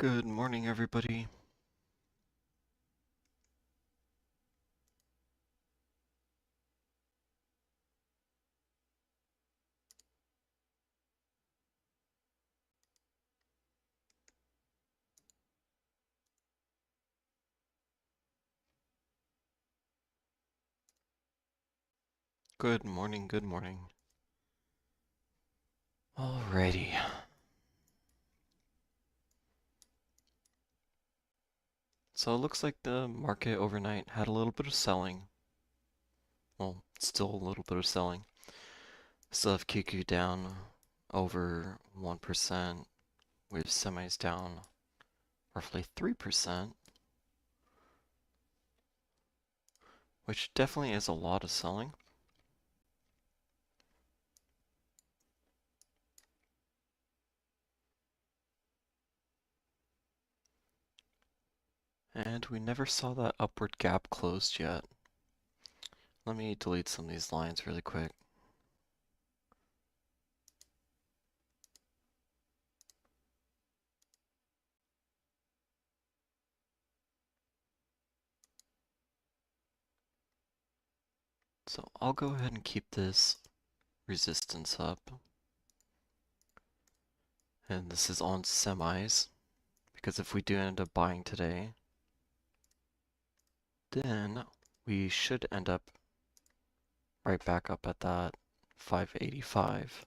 Good morning, everybody. Good morning, good morning. Alrighty. So it looks like the market overnight had a little bit of selling. Well, still a little bit of selling. Still have QQ down over 1%. We have semis down roughly 3%, which definitely is a lot of selling. And we never saw that upward gap closed yet. Let me delete some of these lines really quick. So I'll go ahead and keep this resistance up. And this is on semis, because if we do end up buying today, then we should end up right back up at that 585.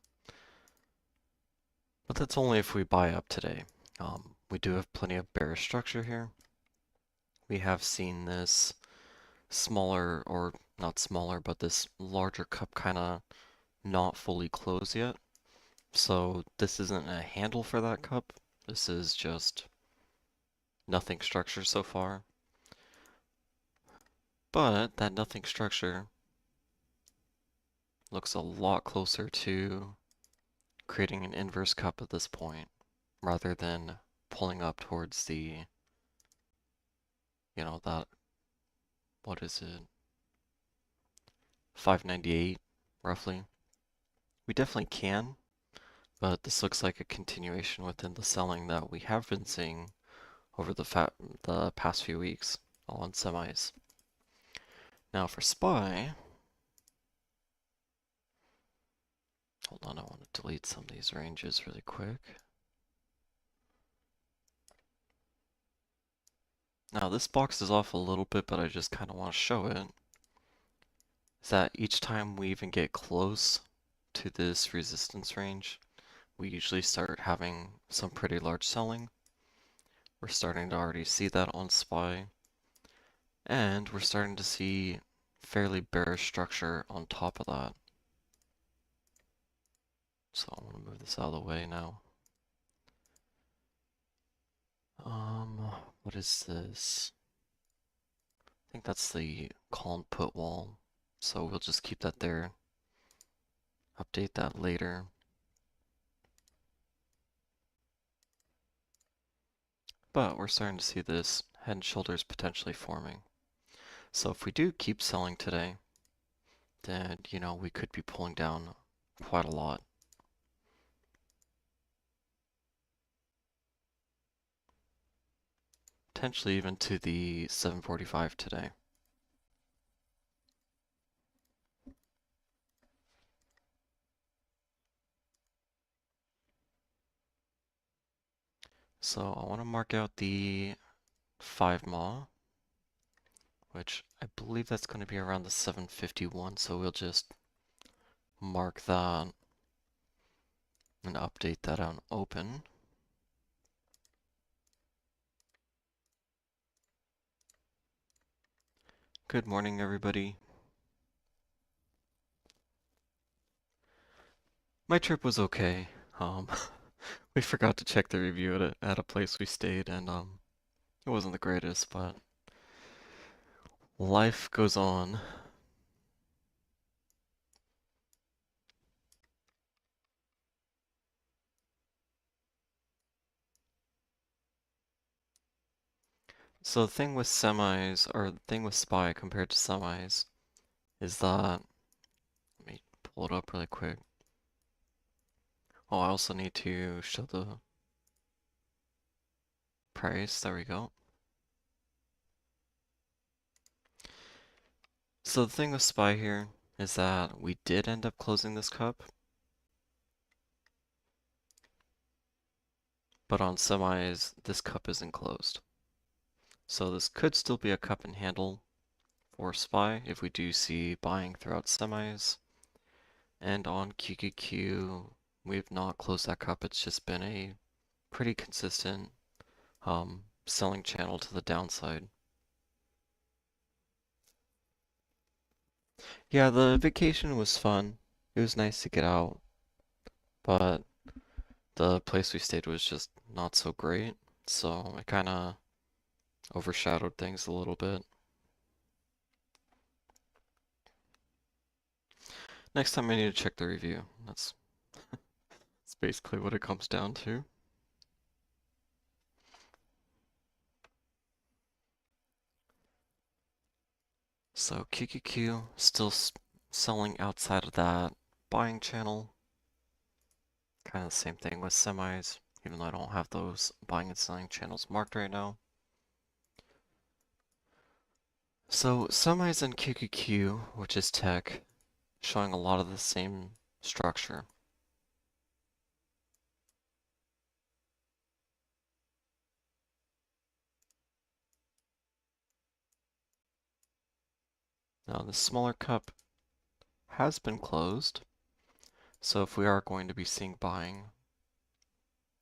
But that's only if we buy up today. We do have plenty of bearish structure here. We have seen this smaller, or not smaller, but this larger cup kind of not fully close yet. So this isn't a handle for that cup. This is just nothing structure so far. But that nothing structure looks a lot closer to creating an inverse cup at this point, rather than pulling up towards the, that, what is it, 598, roughly. We definitely can, but this looks like a continuation within the selling that we have been seeing over the past few weeks on semis. Now for SPY, hold on, I want to delete some of these ranges really quick. Now this box is off a little bit, but I just kind of want to show it. Is that each time we even get close to this resistance range, we usually start having some pretty large selling. We're starting to already see that on SPY. And we're starting to see fairly bearish structure on top of that. So I'm going to move this out of the way now. What is this? I think that's the call and put wall. So we'll just keep that there. Update that later. But we're starting to see this head and shoulders potentially forming. So if we do keep selling today, then, we could be pulling down quite a lot. Potentially even to the 745 today. So I want to mark out the 5 MA, which I believe that's going to be around the 751, so we'll just mark that and update that on open. Good morning, everybody. My trip was okay. We forgot to check the review at a place we stayed, and it wasn't the greatest, but life goes on. So the thing with semis, or the thing with SPY compared to semis, is that, let me pull it up really quick. Oh, I also need to show the price. There we go. So the thing with SPY here is that we did end up closing this cup, but on semis, this cup isn't closed. So this could still be a cup and handle for SPY if we do see buying throughout semis. And on QQQ, we've not closed that cup. It's just been a pretty consistent selling channel to the downside. Yeah, the vacation was fun. It was nice to get out, but the place we stayed was just not so great, so it kind of overshadowed things a little bit. Next time I need to check the review. That's basically what it comes down to. So QQQ still selling outside of that buying channel. Kind of the same thing with semis, even though I don't have those buying and selling channels marked right now. So semis and QQQ, which is tech, showing a lot of the same structure. Now the smaller cup has been closed, so if we are going to be seeing buying,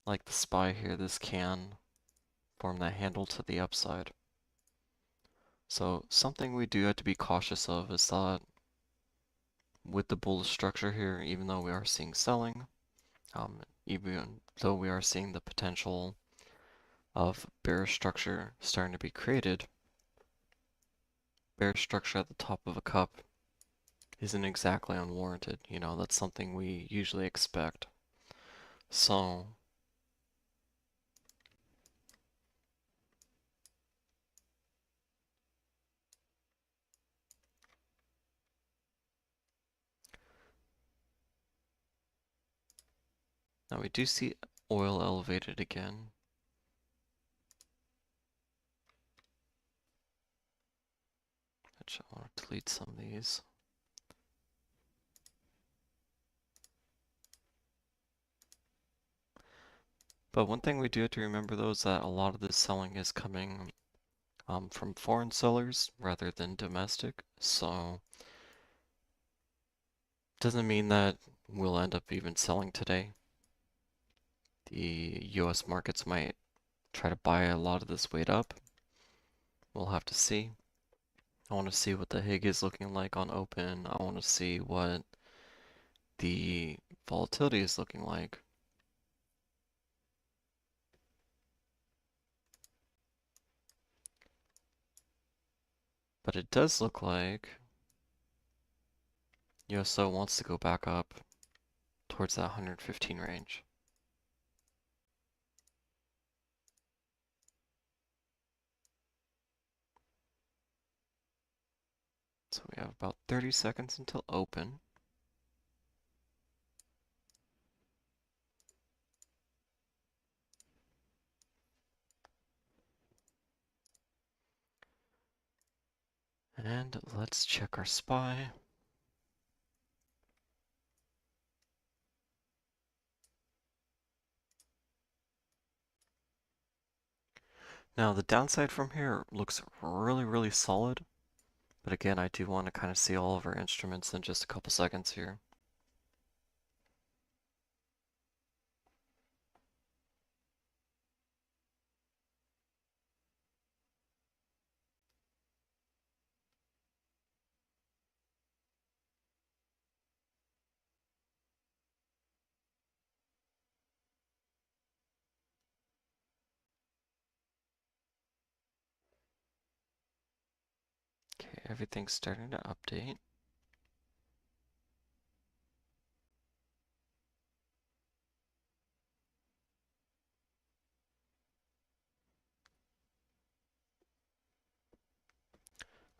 like the SPY here, this can form that handle to the upside. So something we do have to be cautious of is that with the bullish structure here, even though we are seeing selling, even though we are seeing the potential of bearish structure starting to be created, bearish structure at the top of a cup isn't exactly unwarranted. You know, that's something we usually expect. So now we do see oil elevated again. Actually, I want to delete some of these. But one thing we do have to remember though is that a lot of this selling is coming from foreign sellers rather than domestic. So doesn't mean that we'll end up even selling today. The US markets might try to buy a lot of this weight up. We'll have to see. I want to see what the HIG is looking like on open. I want to see what the volatility is looking like. But it does look like USO wants to go back up towards that 115 range. So we have about 30 seconds until open. And let's check our SPY. Now the downside from here looks really, really solid. But again, I do want to kind of see all of our instruments in just a couple seconds here. Okay, everything's starting to update.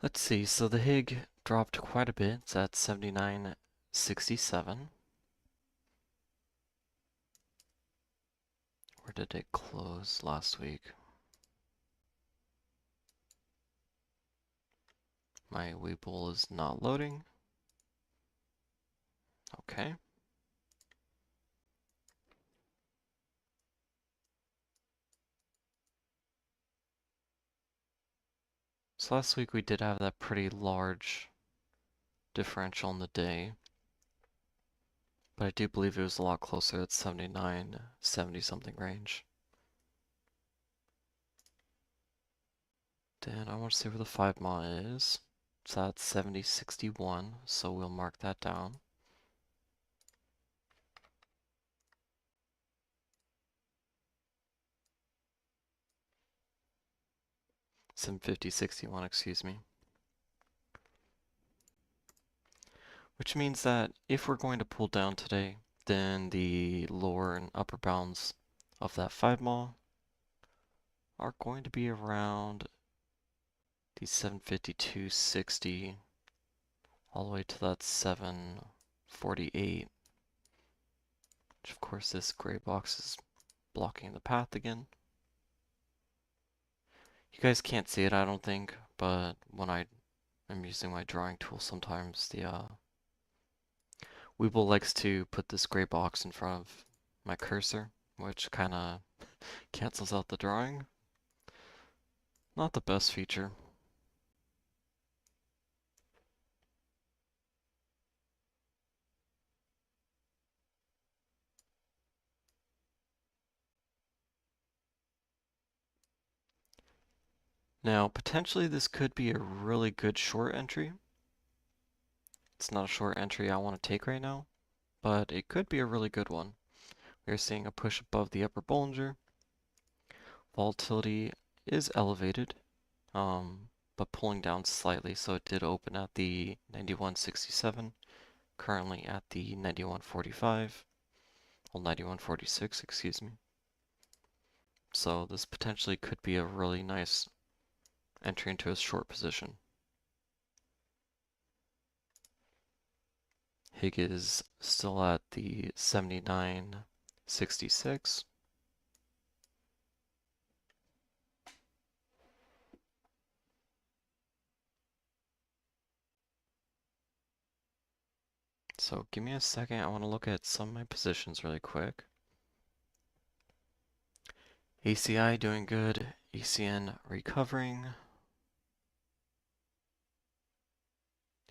Let's see, so the HIG dropped quite a bit. It's at 79.67. Where did it close last week? My Weeble is not loading. Okay. So last week we did have that pretty large differential in the day, but I do believe it was a lot closer at 79, 70 something range. Then I want to see where the 5 mile is. It's at 70.61, so we'll mark that down. Some 50.61, excuse me. Which means that if we're going to pull down today, then the lower and upper bounds of that 5 mile are going to be around the 752.60 all the way to that 748, which of course this gray box is blocking the path again. You guys can't see it, I don't think, but when I am using my drawing tool, sometimes the Weeble likes to put this gray box in front of my cursor, which kind of cancels out the drawing. Not the best feature. Now, potentially this could be a really good short entry. It's not a short entry I want to take right now, but it could be a really good one. We're seeing a push above the upper Bollinger. Volatility is elevated, but pulling down slightly, so it did open at the 91.67, currently at the 91.45, well 91.46, excuse me. So this potentially could be a really nice entry into a short position. HIG is still at the 79.66. So give me a second, I want to look at some of my positions really quick. ACI doing good, ECN recovering.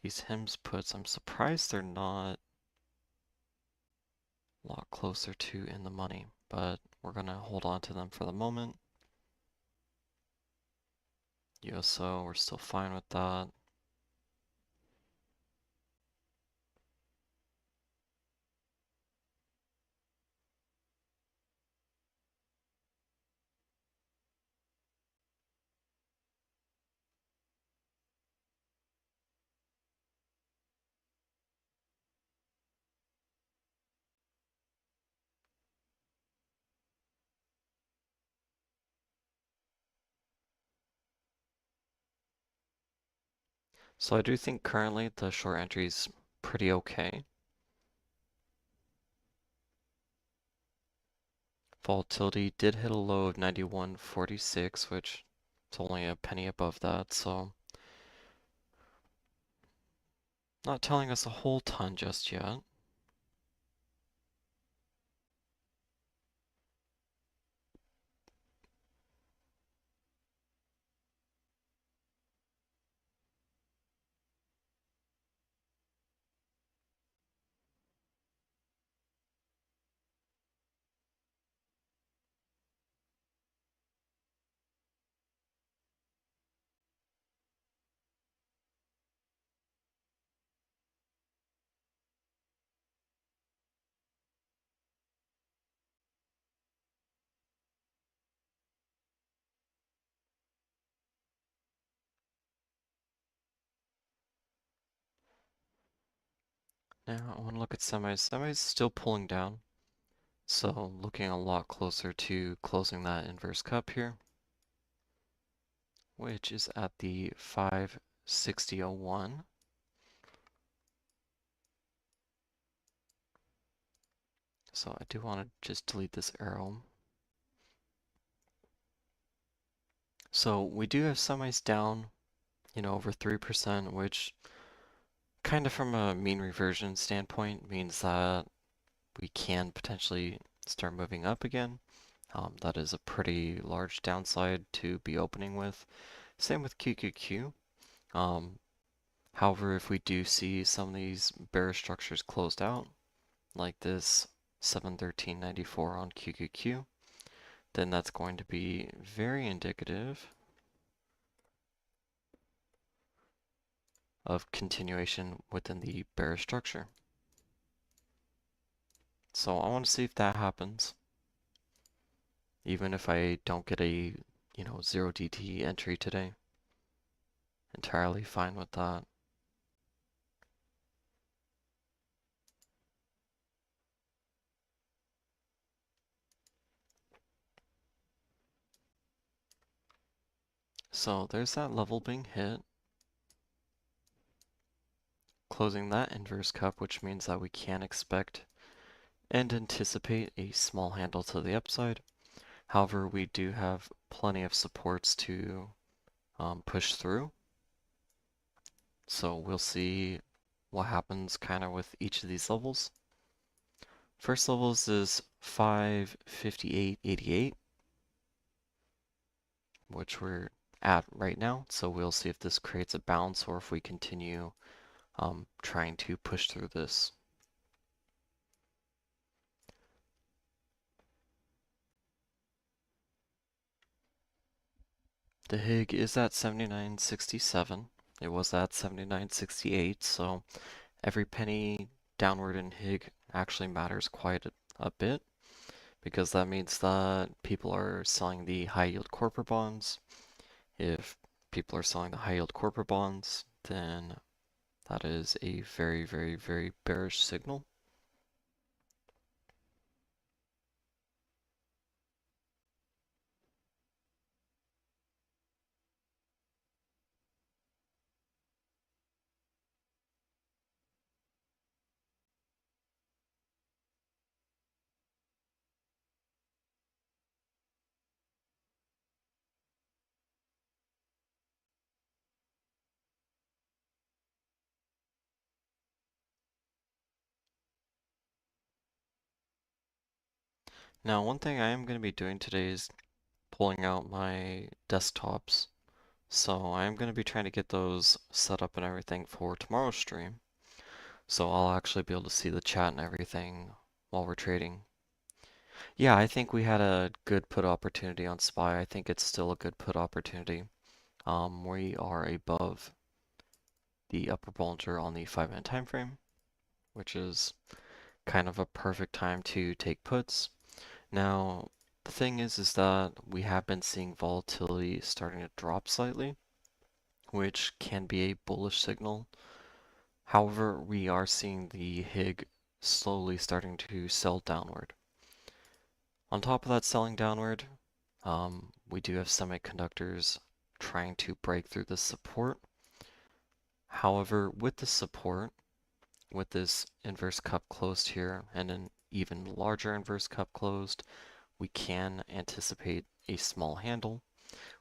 These HIMS puts, I'm surprised they're not a lot closer to in the money, but we're going to hold on to them for the moment. USO, we're still fine with that. So I do think currently the short entry is pretty okay. Volatility did hit a low of 91.46, which is only a penny above that, so not telling us a whole ton just yet. Now I want to look at semis. Semis still pulling down, so looking a lot closer to closing that inverse cup here, which is at the 560.01. So I do want to just delete this arrow. So we do have semis down over 3%, which kind of from a mean reversion standpoint means that we can potentially start moving up again. That is a pretty large downside to be opening with. Same with QQQ. However, if we do see some of these bearish structures closed out, like this 713.94 on QQQ, then that's going to be very indicative of continuation within the bearish structure. So I want to see if that happens. Even if I don't get a, 0 DT entry today. Entirely fine with that. So there's that level being hit. Closing that inverse cup, which means that we can expect and anticipate a small handle to the upside. However, we do have plenty of supports to push through. So we'll see what happens kind of with each of these levels. First levels is 558.88, which we're at right now. So we'll see if this creates a bounce or if we continue trying to push through this. The HIG is at 79.67. It was at 79.68, so every penny downward in HIG actually matters quite a bit, because that means that people are selling the high yield corporate bonds. If people are selling the high yield corporate bonds, then that is a very, very, very bearish signal. Now, one thing I am going to be doing today is pulling out my desktops. So I am going to be trying to get those set up and everything for tomorrow's stream. So I'll actually be able to see the chat and everything while we're trading. Yeah, I think we had a good put opportunity on SPY. I think it's still a good put opportunity. We are above the upper Bollinger on the 5-minute time frame, which is kind of a perfect time to take puts. Now, the thing is that we have been seeing volatility starting to drop slightly, which can be a bullish signal. However, we are seeing the HIG slowly starting to sell downward. On top of that selling downward, we do have semiconductors trying to break through this support. However, with the support, with this inverse cup closed here and an even larger inverse cup closed, we can anticipate a small handle,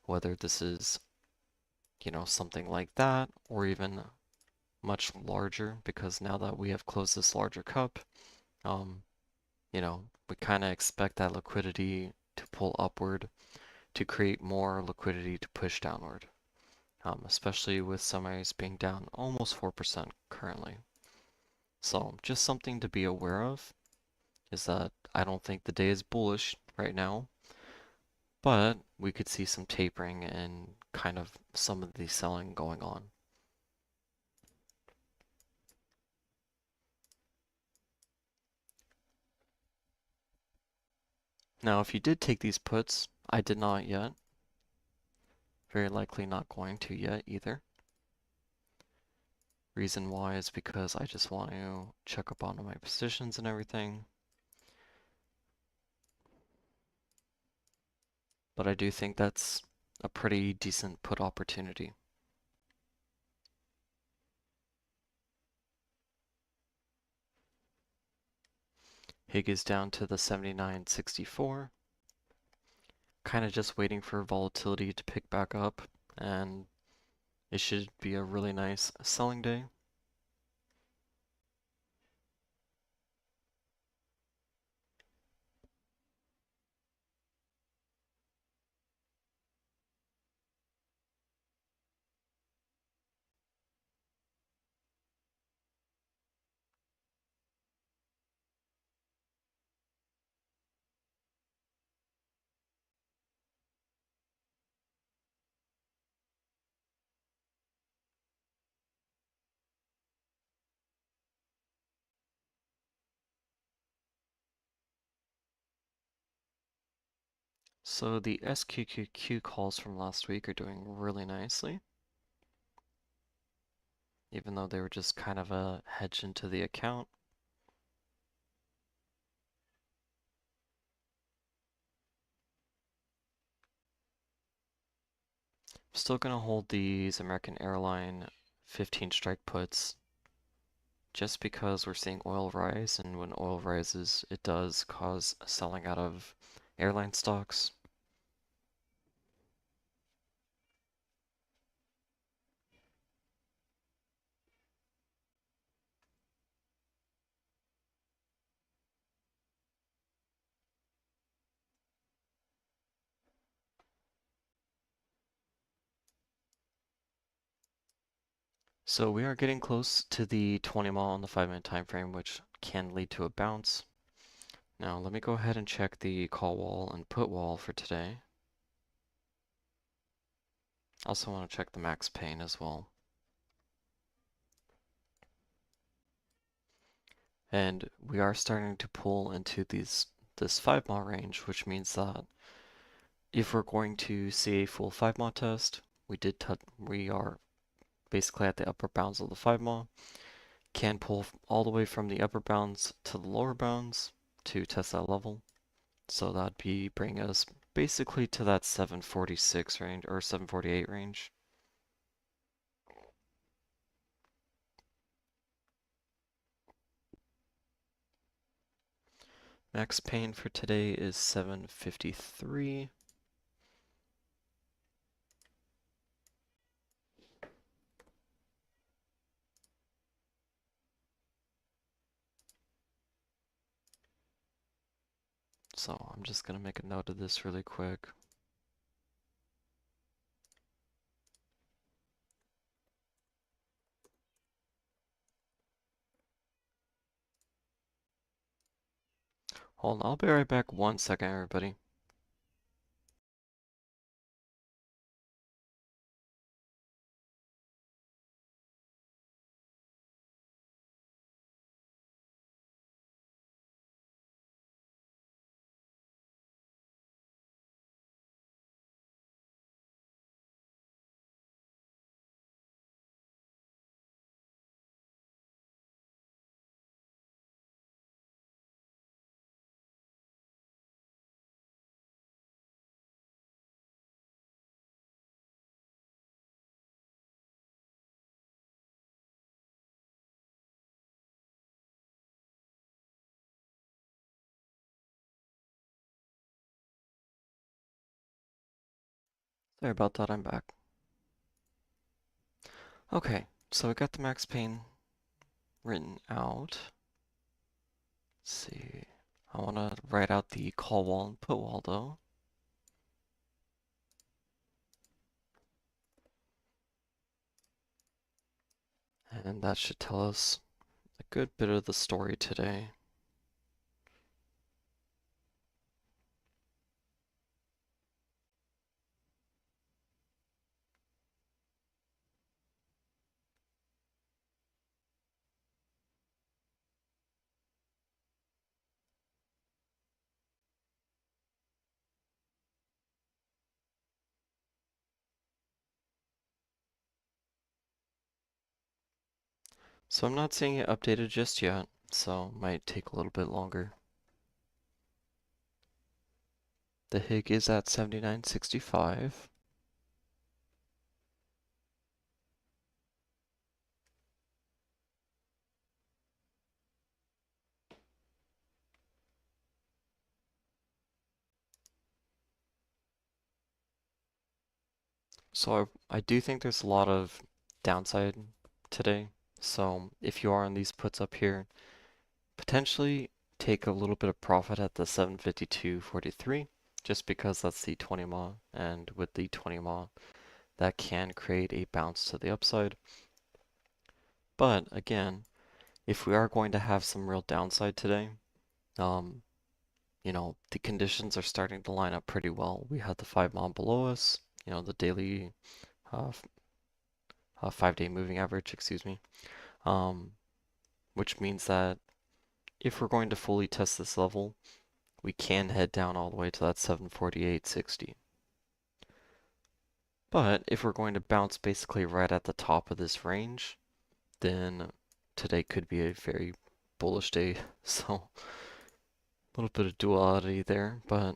whether this is, something like that or even much larger, because now that we have closed this larger cup, we kind of expect that liquidity to pull upward to create more liquidity to push downward, especially with semis being down almost 4% currently. So just something to be aware of is that I don't think the day is bullish right now, but we could see some tapering and kind of some of the selling going on. Now, if you did take these puts, I did not yet. Very likely not going to yet either. Reason why is because I just want to check up on my positions and everything. But I do think that's a pretty decent put opportunity. HIG is down to the 79.64. Kind of just waiting for volatility to pick back up and It should be a really nice selling day. So the SQQQ calls from last week are doing really nicely, even though they were just kind of a hedge into the account. Still gonna hold these American Airline 15 strike puts just because we're seeing oil rise, and when oil rises, it does cause selling out of airline stocks. So we are getting close to the 20 mile on the 5-minute time frame, which can lead to a bounce. Now let me go ahead and check the call wall and put wall for today. Also want to check the max pain as well. And we are starting to pull into this 5-mile range, which means that if we're going to see a full 5-mile test, we are basically at the upper bounds of the 5-mile. Can pull all the way from the upper bounds to the lower bounds to test that level. So that'd be bring us basically to that 746 range or 748 range. Max pain for today is 753. So I'm just gonna make a note of this really quick. Hold on, I'll be right back 1 second, everybody. Sorry about that, I'm back. Okay, so we got the max pain written out. Let's see. I want to write out the call wall and put wall though. And that should tell us a good bit of the story today. So I'm not seeing it updated just yet, so might take a little bit longer. The HIG is at 79.65. So I do think there's a lot of downside today. So if you are on these puts up here, potentially take a little bit of profit at the 752.43, just because that's the 20 MA, and with the 20 MA, that can create a bounce to the upside. But again, if we are going to have some real downside today, um, the conditions are starting to line up pretty well. We had the 5 MA below us, the daily uh, 5-day moving average, excuse me, um, which means that if we're going to fully test this level, we can head down all the way to that 748.60. But if we're going to bounce basically right at the top of this range, then today could be a very bullish day. So a little bit of duality there, but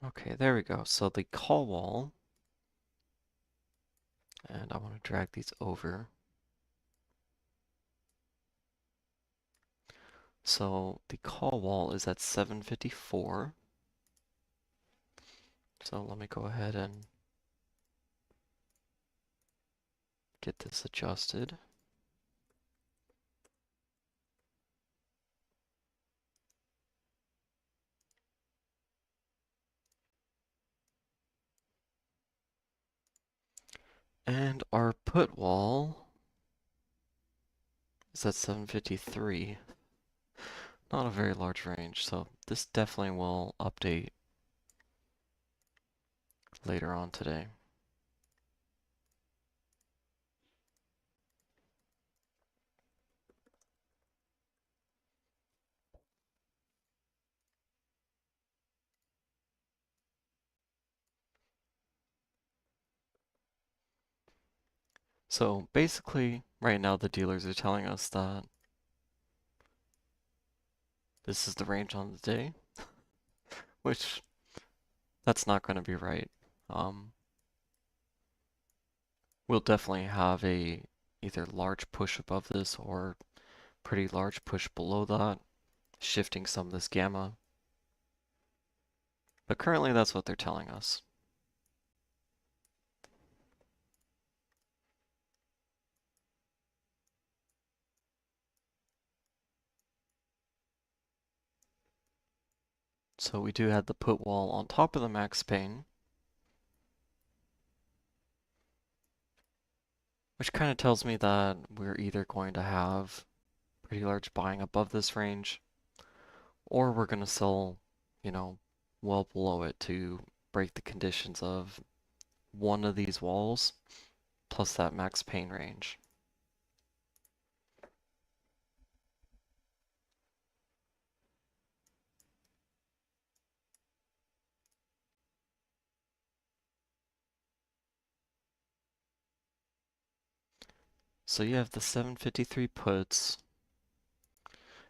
okay, there we go. So the call wall, and I want to drag these over. So the call wall is at 754. So let me go ahead and get this adjusted. And our put wall is at 753. Not a very large range, so this definitely will update later on today. So basically, right now the dealers are telling us that this is the range on the day, which that's not going to be right. We'll definitely have a either large push above this or pretty large push below that, shifting some of this gamma. But currently that's what they're telling us. So we do have the put wall on top of the max pain, which kind of tells me that we're either going to have pretty large buying above this range, or we're going to sell, you know, well below it to break the conditions of one of these walls plus that max pain range. So you have the 753 puts.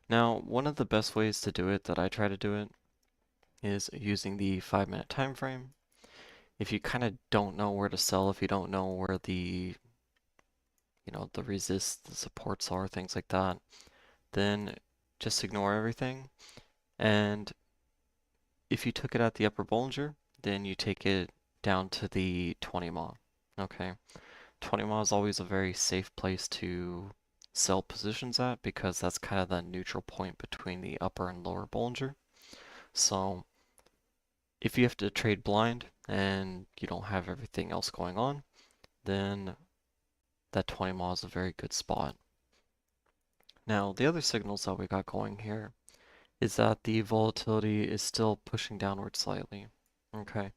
Now, one of the best ways to do it that I try to do it is using the 5-minute time frame. If you kind of don't know where to sell, if you don't know where the resist, the supports are, things like that, then just ignore everything. And if you took it at the upper Bollinger, then you take it down to the 20 MA. Okay, 20 MA is always a very safe place to sell positions at because that's kind of the neutral point between the upper and lower Bollinger. So if you have to trade blind and you don't have everything else going on, then that 20 MA is a very good spot. Now, the other signals that we got going here is that the volatility is still pushing downward slightly. Okay,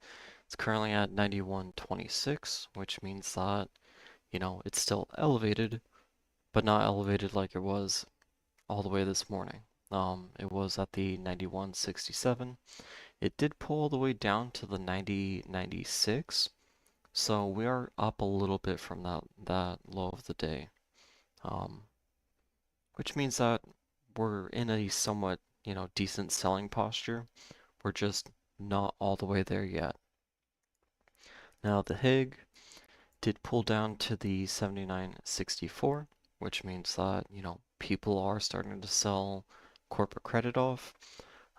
it's currently at 91.26, which means that, it's still elevated, but not elevated like it was all the way this morning. It was at the 91.67. It did pull all the way down to the 90.96, so we are up a little bit from that low of the day, which means that we're in a somewhat decent selling posture. We're just not all the way there yet. Now the HIG did pull down to the 79.64, which means that, people are starting to sell corporate credit off.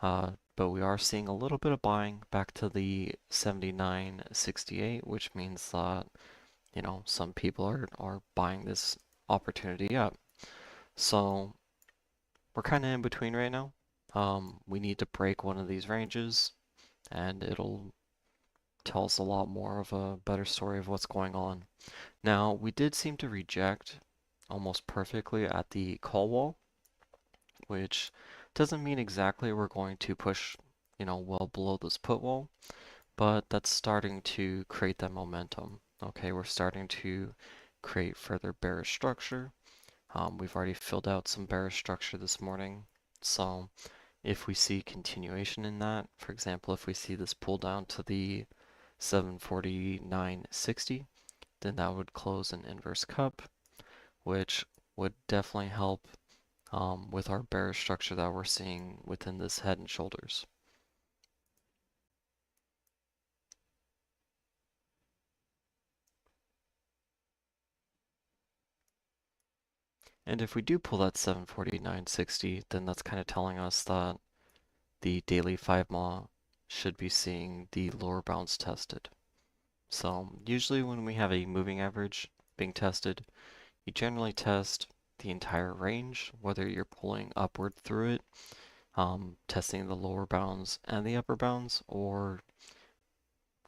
But we are seeing a little bit of buying back to the 79.68, which means that, some people are buying this opportunity up. So we're kind of in between right now. We need to break one of these ranges, and it'll tell us a lot more of a better story of what's going on. Now, we did seem to reject almost perfectly at the call wall, which doesn't mean exactly we're going to push, well below this put wall, but that's starting to create that momentum. Okay, we're starting to create further bearish structure. We've already filled out some bearish structure this morning, so if we see continuation in that, for example, if we see this pull down to the 749.60, then that would close an inverse cup, which would definitely help with our bearish structure that we're seeing within this head and shoulders. And if we do pull that 749.60, then that's kind of telling us that the daily 5 MA should be seeing the lower bounds tested. So usually when we have a moving average being tested, you generally test the entire range, whether you're pulling upward through it, testing the lower bounds and the upper bounds, or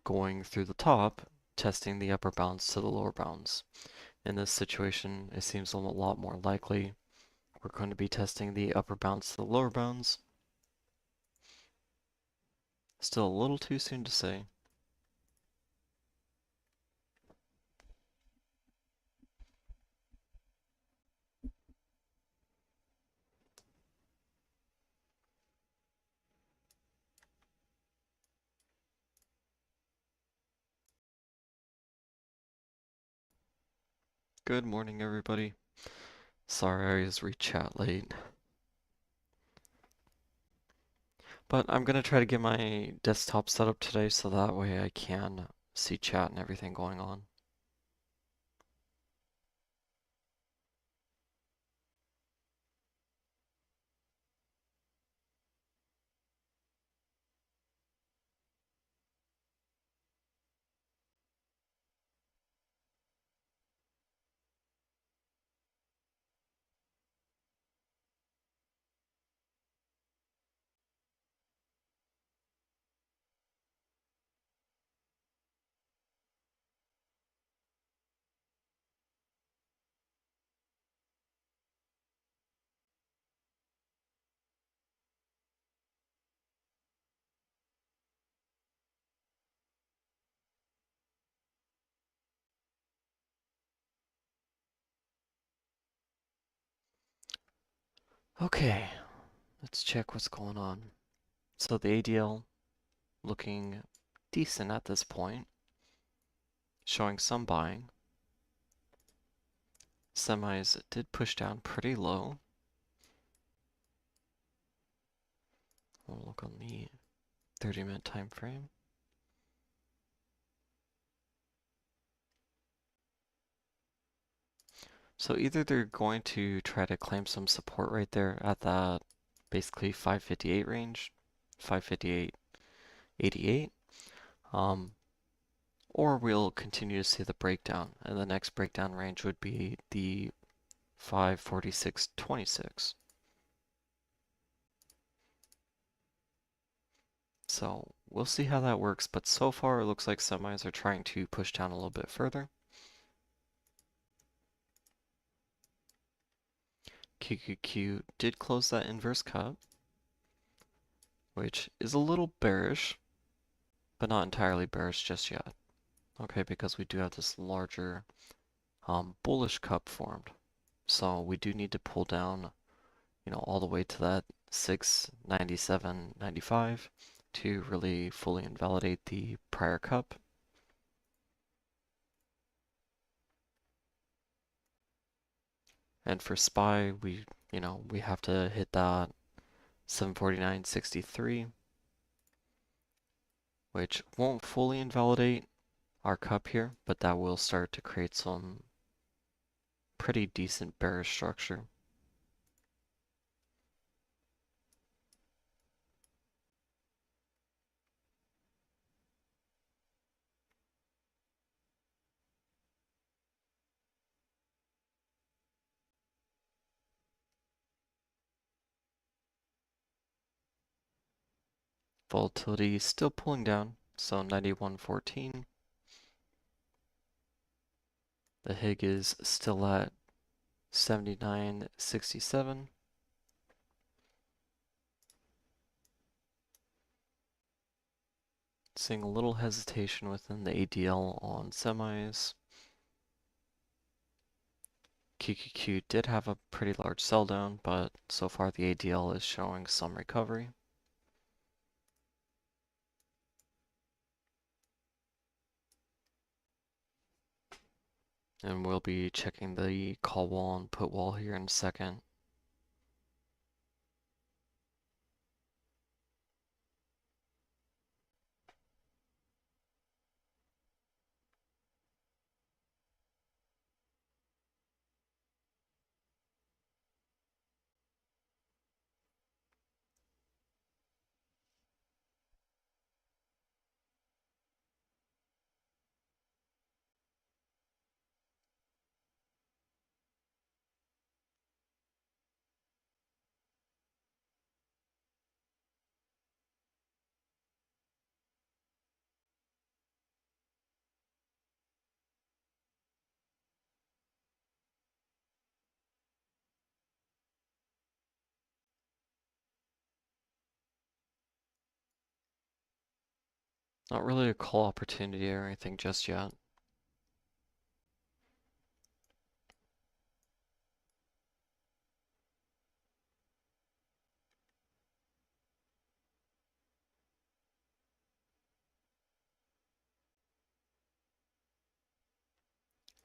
going through the top, testing the upper bounds to the lower bounds. In this situation, it seems a lot more likely we're going to be testing the upper bounds to the lower bounds. Still a little too soon to say. Good morning, everybody. Sorry I was re-chat late. But I'm gonna try to get my desktop set up today so that way I can see chat and everything going on. Okay, let's check what's going on. So the ADL looking decent at this point, showing some buying. Semis did push down pretty low. We'll look on the 30-minute time frame. So either they're going to try to claim some support right there at that basically 558 range, 558.88, or we'll continue to see the breakdown, and the next breakdown range would be the 546.26. So we'll see how that works, but so far it looks like semis are trying to push down a little bit further. QQQ did close that inverse cup, which is a little bearish, but not entirely bearish just yet. Okay, because we do have this larger bullish cup formed. So we do need to pull down, all the way to that 697.95 to really fully invalidate the prior cup. And for SPY, we have to hit that 749.63, which won't fully invalidate our cup here, but that will start to create some pretty decent bearish structure. Volatility still pulling down, so 91.14. The HIG is still at 79.67. Seeing a little hesitation within the ADL on semis. QQQ did have a pretty large sell down, but so far the ADL is showing some recovery. And we'll be checking the call wall and put wall here in a second. Not really a call opportunity or anything just yet.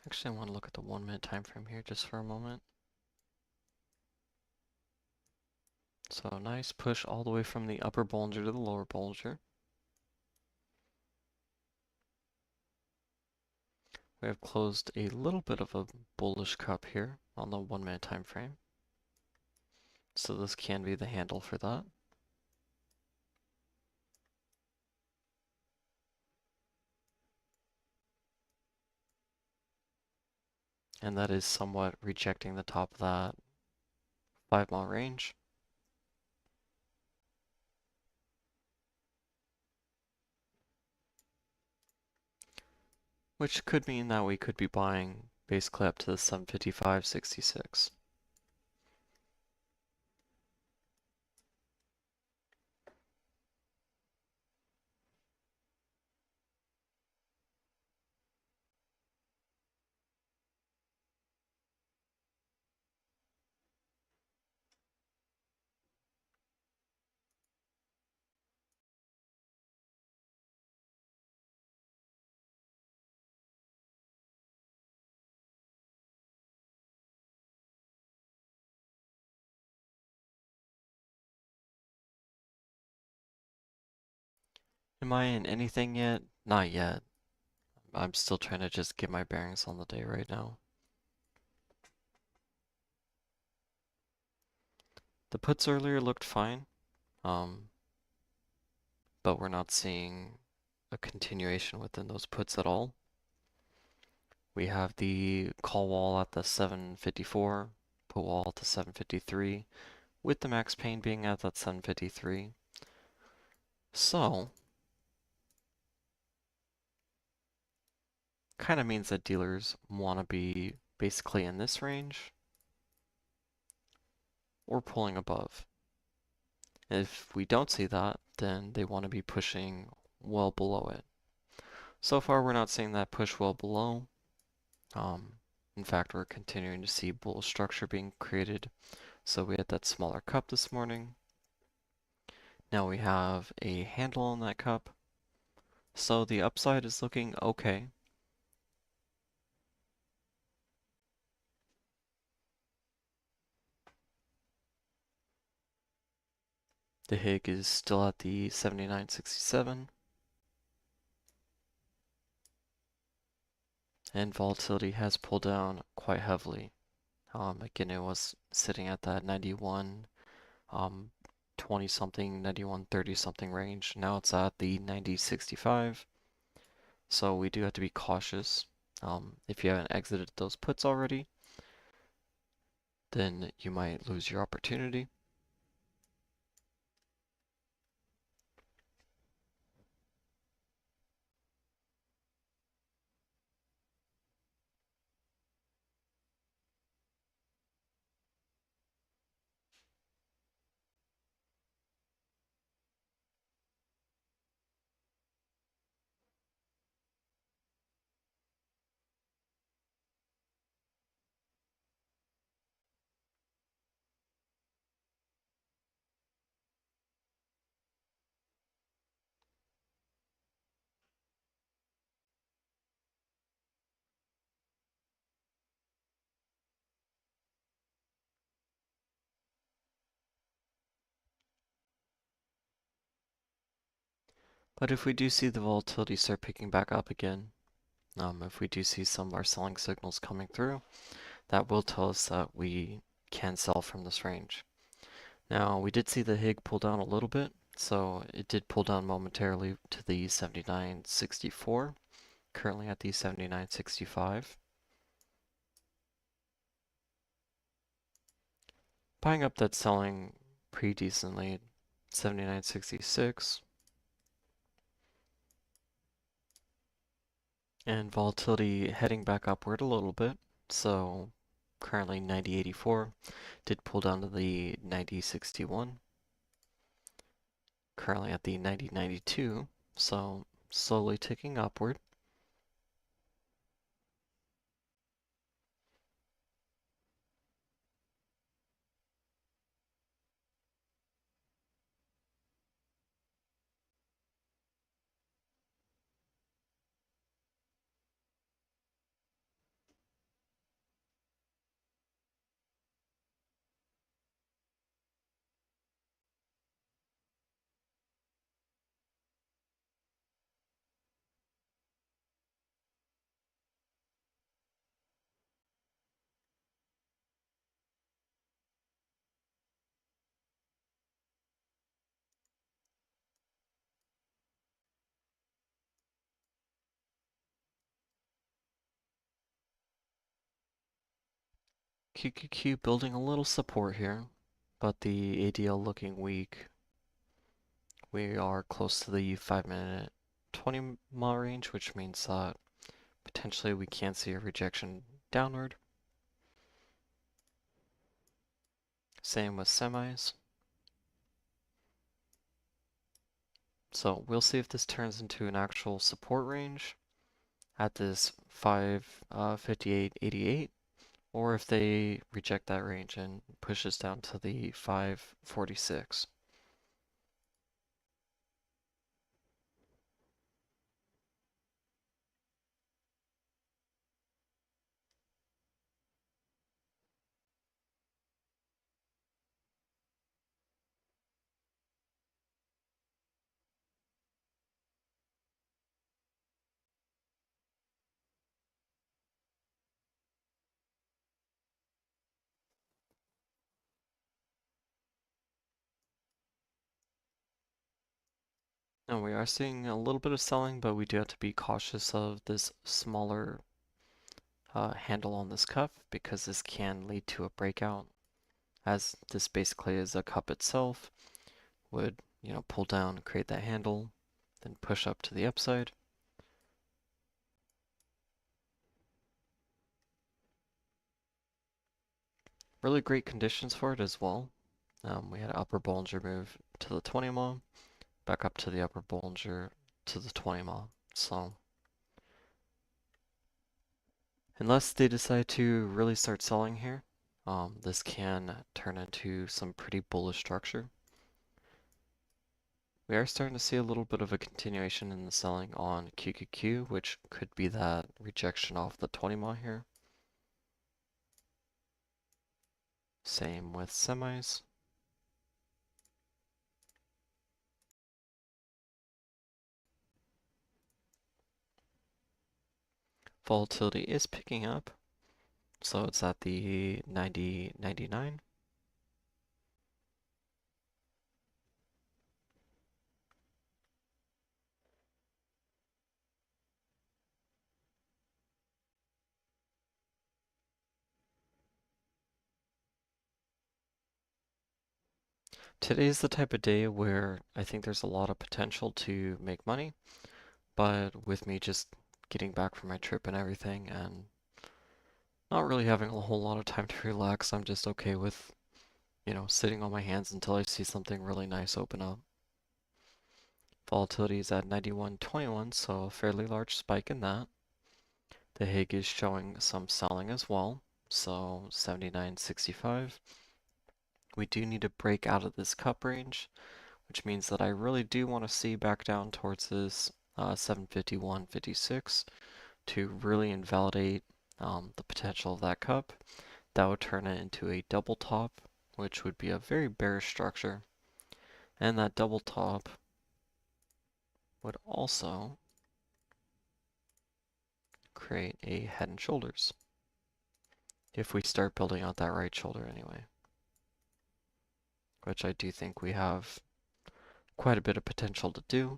Actually, I want to look at the 1 minute time frame here just for a moment. So nice push all the way from the upper Bollinger to the lower Bollinger. We have closed a little bit of a bullish cup here on the 1 minute time frame. So this can be the handle for that. And that is somewhat rejecting the top of that 5-mile range. Which could mean that we could be buying basically up to the 755.66. Am I in anything yet? Not yet. I'm still trying to just get my bearings on the day right now. The puts earlier looked fine, but we're not seeing a continuation within those puts at all. We have the call wall at the 754, put wall at the 753, with the max pain being at that 753. So, kind of means that dealers want to be basically in this range or pulling above. If we don't see that, then they want to be pushing well below it. So far, we're not seeing that push well below. In fact, we're continuing to see bull structure being created. So we had that smaller cup this morning. Now we have a handle on that cup. So the upside is looking okay. The HIG is still at the 79.67. And volatility has pulled down quite heavily. Again, it was sitting at that 91, 20 something, 91, 30 something range. Now it's at the 90.65. So we do have to be cautious. If you haven't exited those puts already, then you might lose your opportunity. But if we do see the volatility start picking back up again, if we do see some of our selling signals coming through, that will tell us that we can sell from this range. Now, we did see the HIG pull down a little bit, so it did pull down momentarily to the 79.64, currently at the 79.65. Buying up that selling pretty decently, 79.66. And volatility heading back upward a little bit, so currently 90.84, did pull down to the 90.61, currently at the 90.92, so slowly ticking upward. QQQ building a little support here, but the ADL looking weak. We are close to the 5-minute 20 mile range, which means that potentially we can see a rejection downward. Same with semis. So we'll see if this turns into an actual support range at this 558.88, or if they reject that range and push us down to the 546. Now we are seeing a little bit of selling, but we do have to be cautious of this smaller handle on this cuff because this can lead to a breakout, as this basically is a cup itself, would, pull down, create that handle, then push up to the upside. Really great conditions for it as well. We had an upper Bollinger move to the 20 mile, back up to the upper Bollinger to the 20 mile. So unless they decide to really start selling here, this can turn into some pretty bullish structure. We are starting to see a little bit of a continuation in the selling on QQQ, which could be that rejection off the 20 mile here. Same with semis. Volatility is picking up, so it's at the 90.99. Today's the type of day where I think there's a lot of potential to make money, but with me just getting back from my trip and everything and not really having a whole lot of time to relax, I'm just okay with, sitting on my hands until I see something really nice open up. Volatility is at 91.21, so a fairly large spike in that. The Hig is showing some selling as well, so 79.65. We do need to break out of this cup range, which means that I really do want to see back down towards this 751.56 to really invalidate the potential of that cup. That would turn it into a double top, which would be a very bearish structure. And that double top would also create a head and shoulders, if we start building out that right shoulder anyway, which I do think we have quite a bit of potential to do.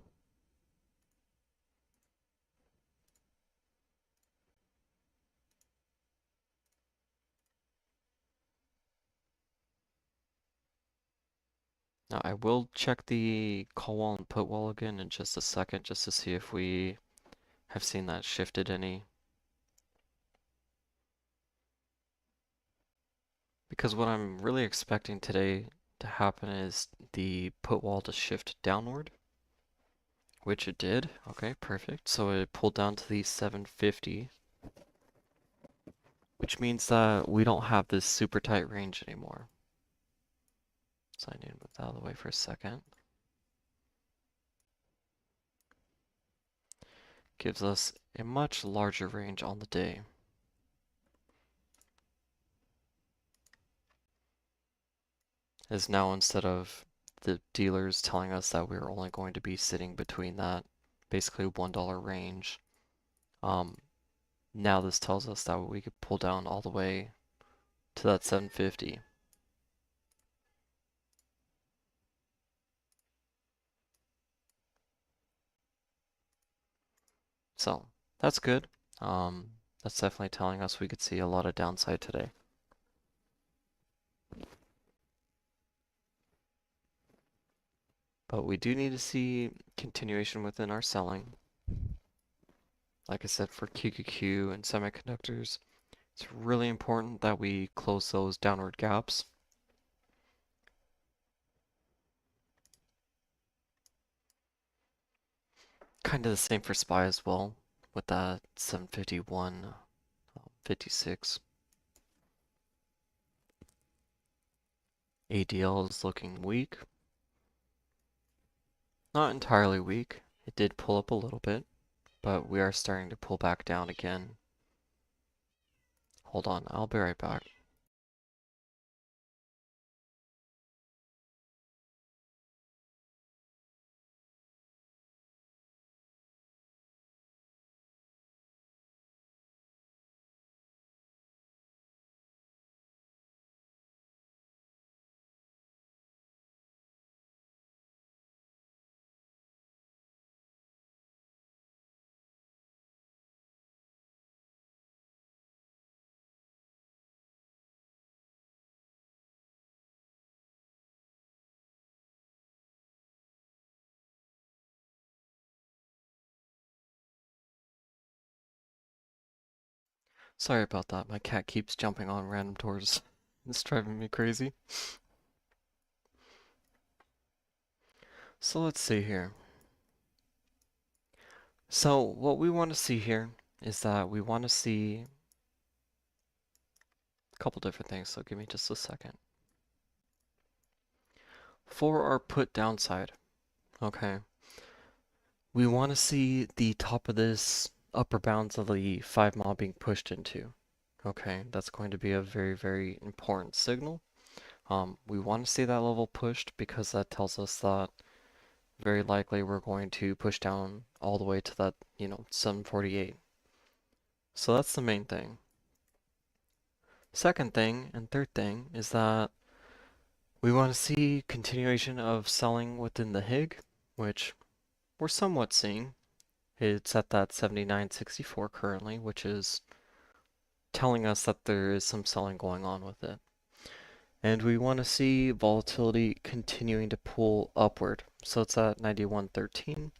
Now I will check the call wall and put wall again in just a second, just to see if we have seen that shifted any. Because what I'm really expecting today to happen is the put wall to shift downward, which it did. Okay, perfect. So it pulled down to the 750, which means that we don't have this super tight range anymore. So I need to move that out of the way for a second. Gives us a much larger range on the day. As now, instead of the dealers telling us that we're only going to be sitting between that basically $1 range, now this tells us that we could pull down all the way to that 750. So that's good. That's definitely telling us we could see a lot of downside today. But we do need to see continuation within our selling. Like I said, for QQQ and semiconductors, it's really important that we close those downward gaps. Kind of the same for SPY as well, with that 751, 56. ADL is looking weak. Not entirely weak. It did pull up a little bit, but we are starting to pull back down again. Hold on, I'll be right back. Sorry about that, my cat keeps jumping on random doors. It's driving me crazy. So let's see here. So what we want to see here is that we want to see a couple different things, so give me just a second. For our put downside, okay, we want to see the top of this upper bounds of the 5 mile being pushed into. Okay, that's going to be a very, very important signal. We want to see that level pushed because that tells us that very likely we're going to push down all the way to that, 748. So that's the main thing. Second thing and third thing is that we want to see continuation of selling within the HIG, which we're somewhat seeing. It's at that 79.64 currently, which is telling us that there is some selling going on with it. And we want to see volatility continuing to pull upward. So it's at 91.13,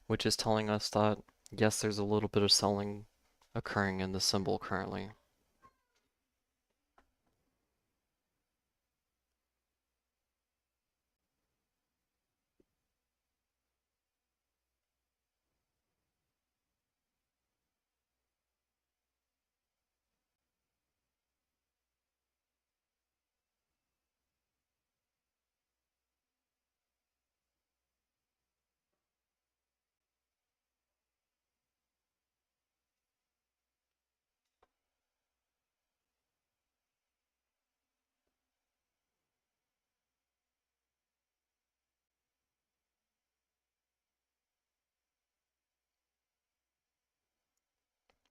which is telling us that yes, there's a little bit of selling occurring in the symbol currently.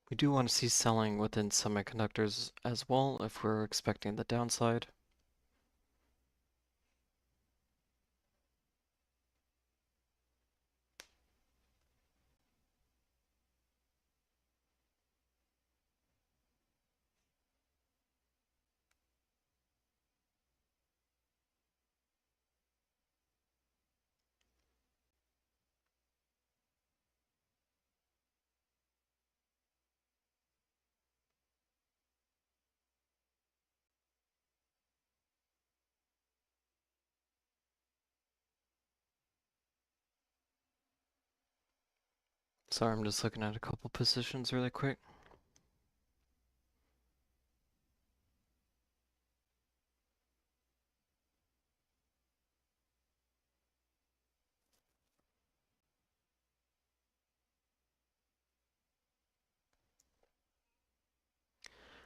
We do want to see selling within semiconductors as well if we're expecting the downside. Sorry, I'm just looking at a couple positions really quick.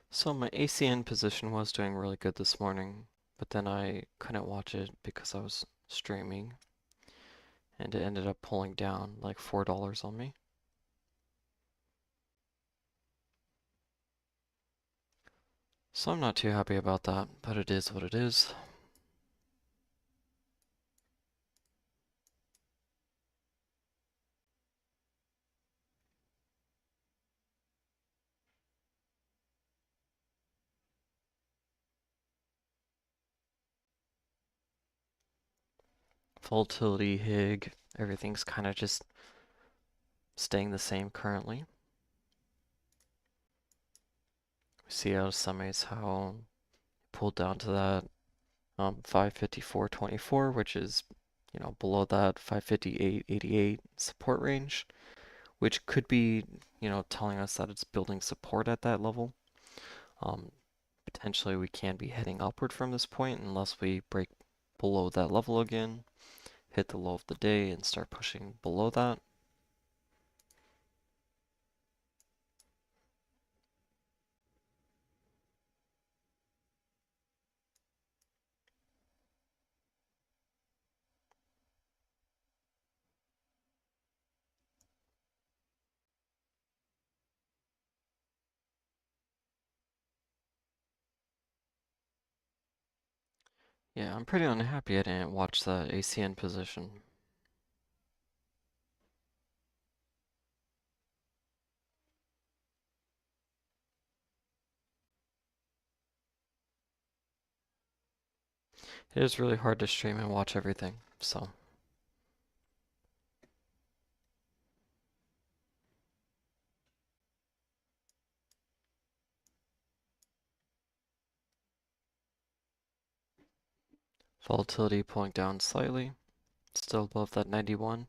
So my ACN position was doing really good this morning, but then I couldn't watch it because I was streaming, and it ended up pulling down like $4 on me. So I'm not too happy about that, but it is what it is. Volatility, HIG, everything's kind of just staying the same currently. We see out of summaries how it pulled down to that 554.24, which is, below that 558.88 support range, which could be, telling us that it's building support at that level. Potentially we can be heading upward from this point unless we break below that level again, hit the low of the day and start pushing below that. Yeah, I'm pretty unhappy I didn't watch that ACN position. It is really hard to stream and watch everything, so. Volatility pulling down slightly, still above that 91.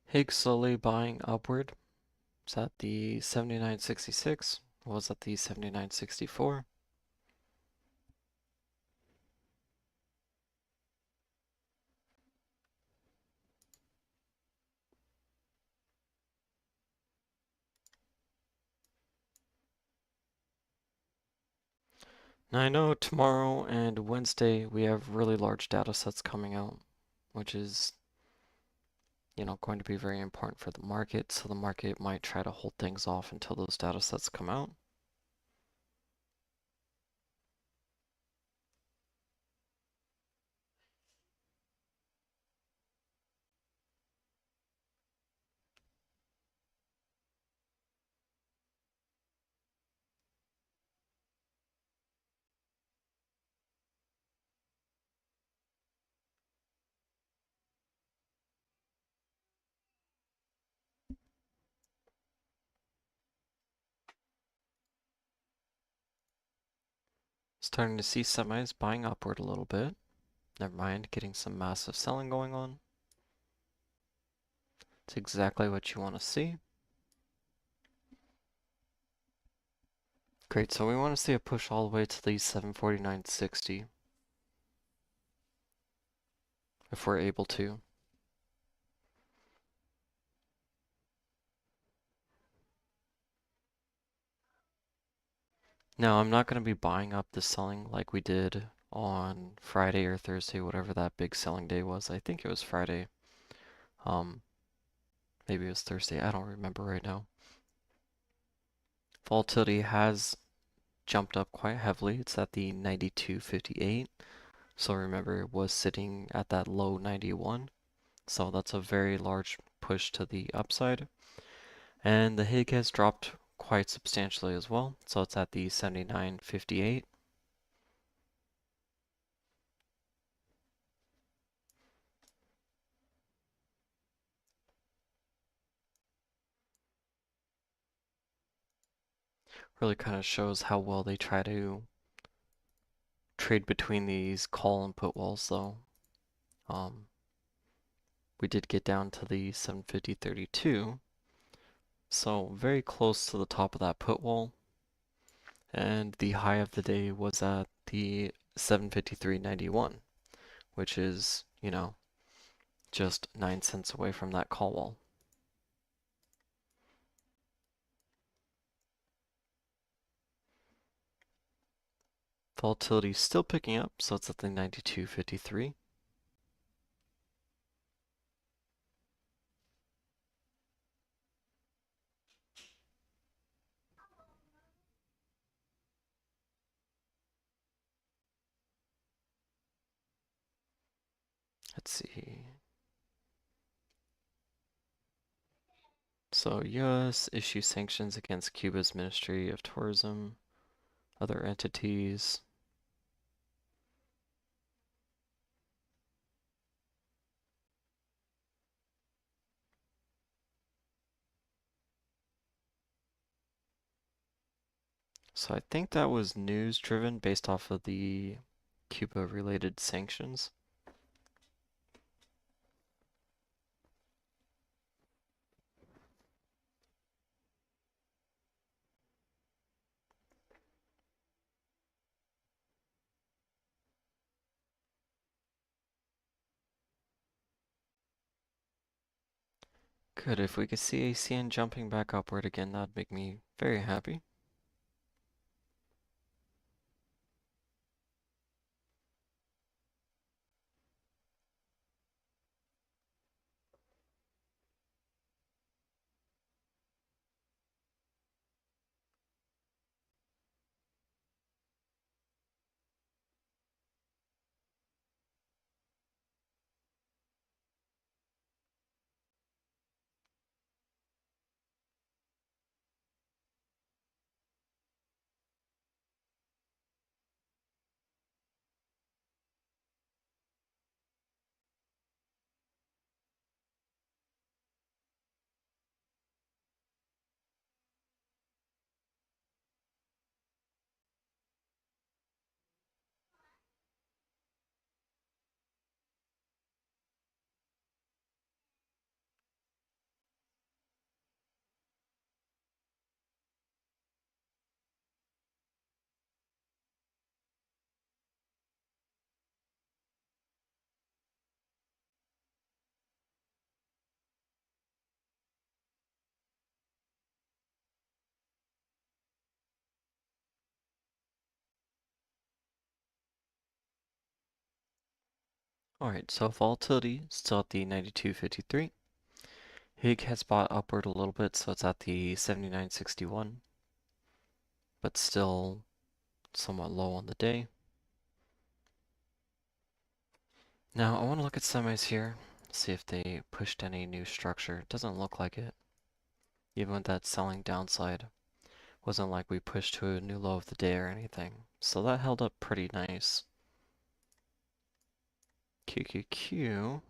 Higgs slowly buying upward. It's at the 79.66, was at the 79.64. I know tomorrow and Wednesday we have really large data sets coming out, which is, going to be very important for the market. So the market might try to hold things off until those data sets come out. Starting to see semis buying upward a little bit. Never mind, getting some massive selling going on. It's exactly what you want to see. Great, so we want to see a push all the way to the 749.60 if we're able to. Now, I'm not going to be buying up the selling like we did on Friday or Thursday, whatever that big selling day was. I think it was Friday. Um, Maybe it was Thursday. I don't remember right now. Volatility has jumped up quite heavily. It's at the 92.58. So remember, it was sitting at that low 91. So that's a very large push to the upside. And the HIG has dropped quite substantially as well. So it's at the 79.58. Really kind of shows how well they try to trade between these call and put walls though. Um, we did get down to the 750.32. So very close to the top of that put wall. And the high of the day was at the 753.91, which is, just 9 cents away from that call wall. Volatility is still picking up, so it's at the 92.53. Let's see. So US issue sanctions against Cuba's Ministry of Tourism, other entities. So I think that was news driven based off of the Cuba related sanctions. Good, if we could see ACN jumping back upward again, that'd make me very happy. Alright, so volatility still at the 92.53. HIG has bought upward a little bit, so it's at the 79.61, but still somewhat low on the day. Now I want to look at semis here, see if they pushed any new structure. It doesn't look like it. Even with that selling downside, wasn't like we pushed to a new low of the day or anything. So that held up pretty nice. QQQ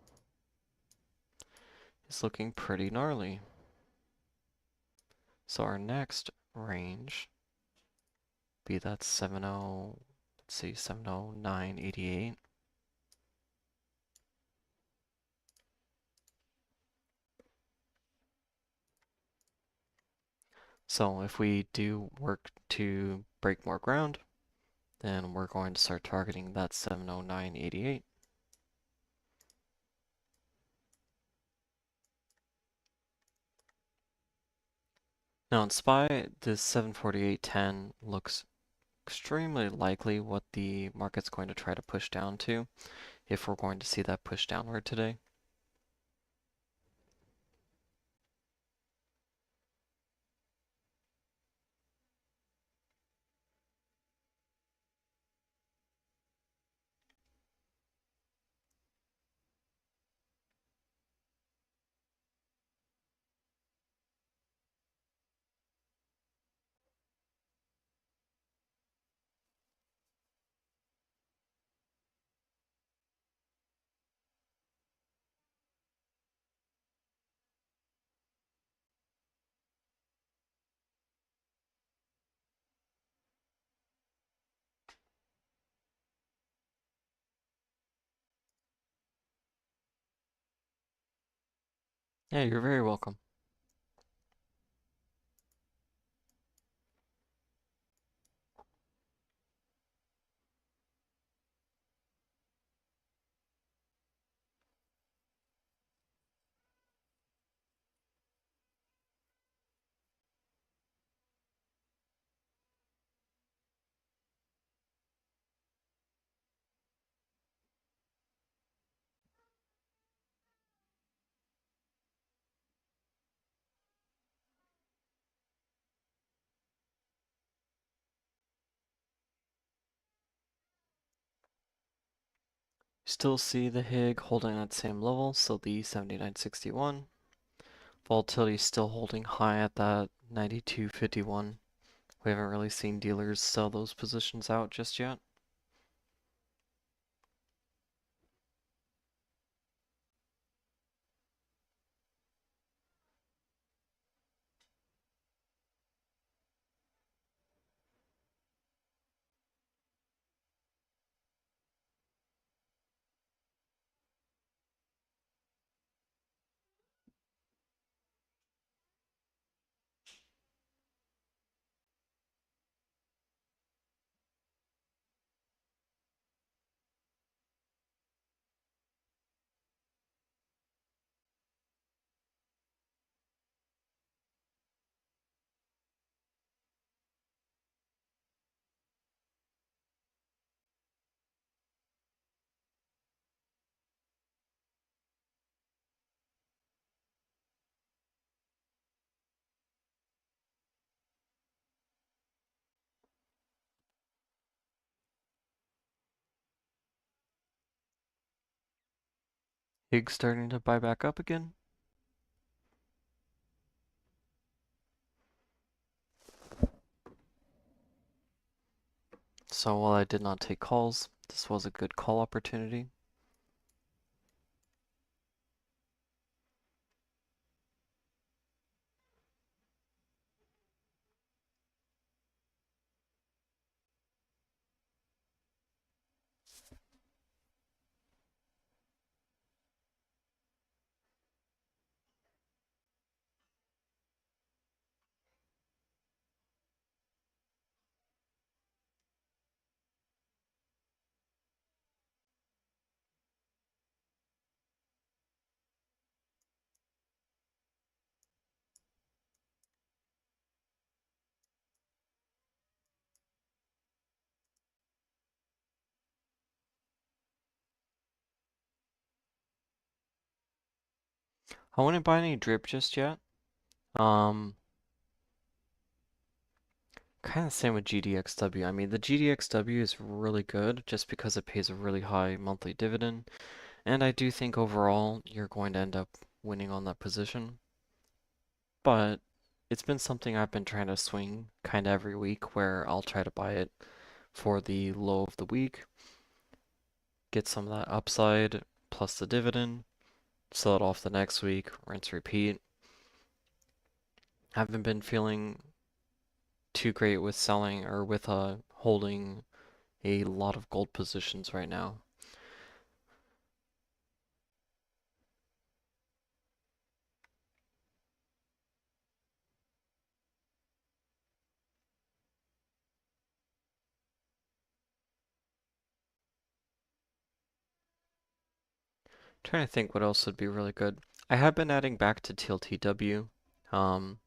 is looking pretty gnarly. So our next range be that 70, let's see, 709.88. So if we do work to break more ground, then we're going to start targeting that 709.88. Now in SPY, this 748.10 looks extremely likely what the market's going to try to push down to, if we're going to see that push downward today. Yeah, you're very welcome. Still see the HIG holding that same level, so the 79.61. Volatility still holding high at that 92.51. We haven't really seen dealers sell those positions out just yet. HIG starting to buy back up again. So while I did not take calls, this was a good call opportunity. I wouldn't buy any drip just yet. Um, kind of same with GDXW. I mean, the GDXW is really good just because it pays a really high monthly dividend, and I do think overall you're going to end up winning on that position. But it's been something I've been trying to swing kind of every week where I'll try to buy it for the low of the week, get some of that upside plus the dividend, sell it off the next week, rinse, repeat. Haven't been feeling too great with selling or with holding a lot of gold positions right now. Trying to think what else would be really good. I have been adding back to TLTW, um,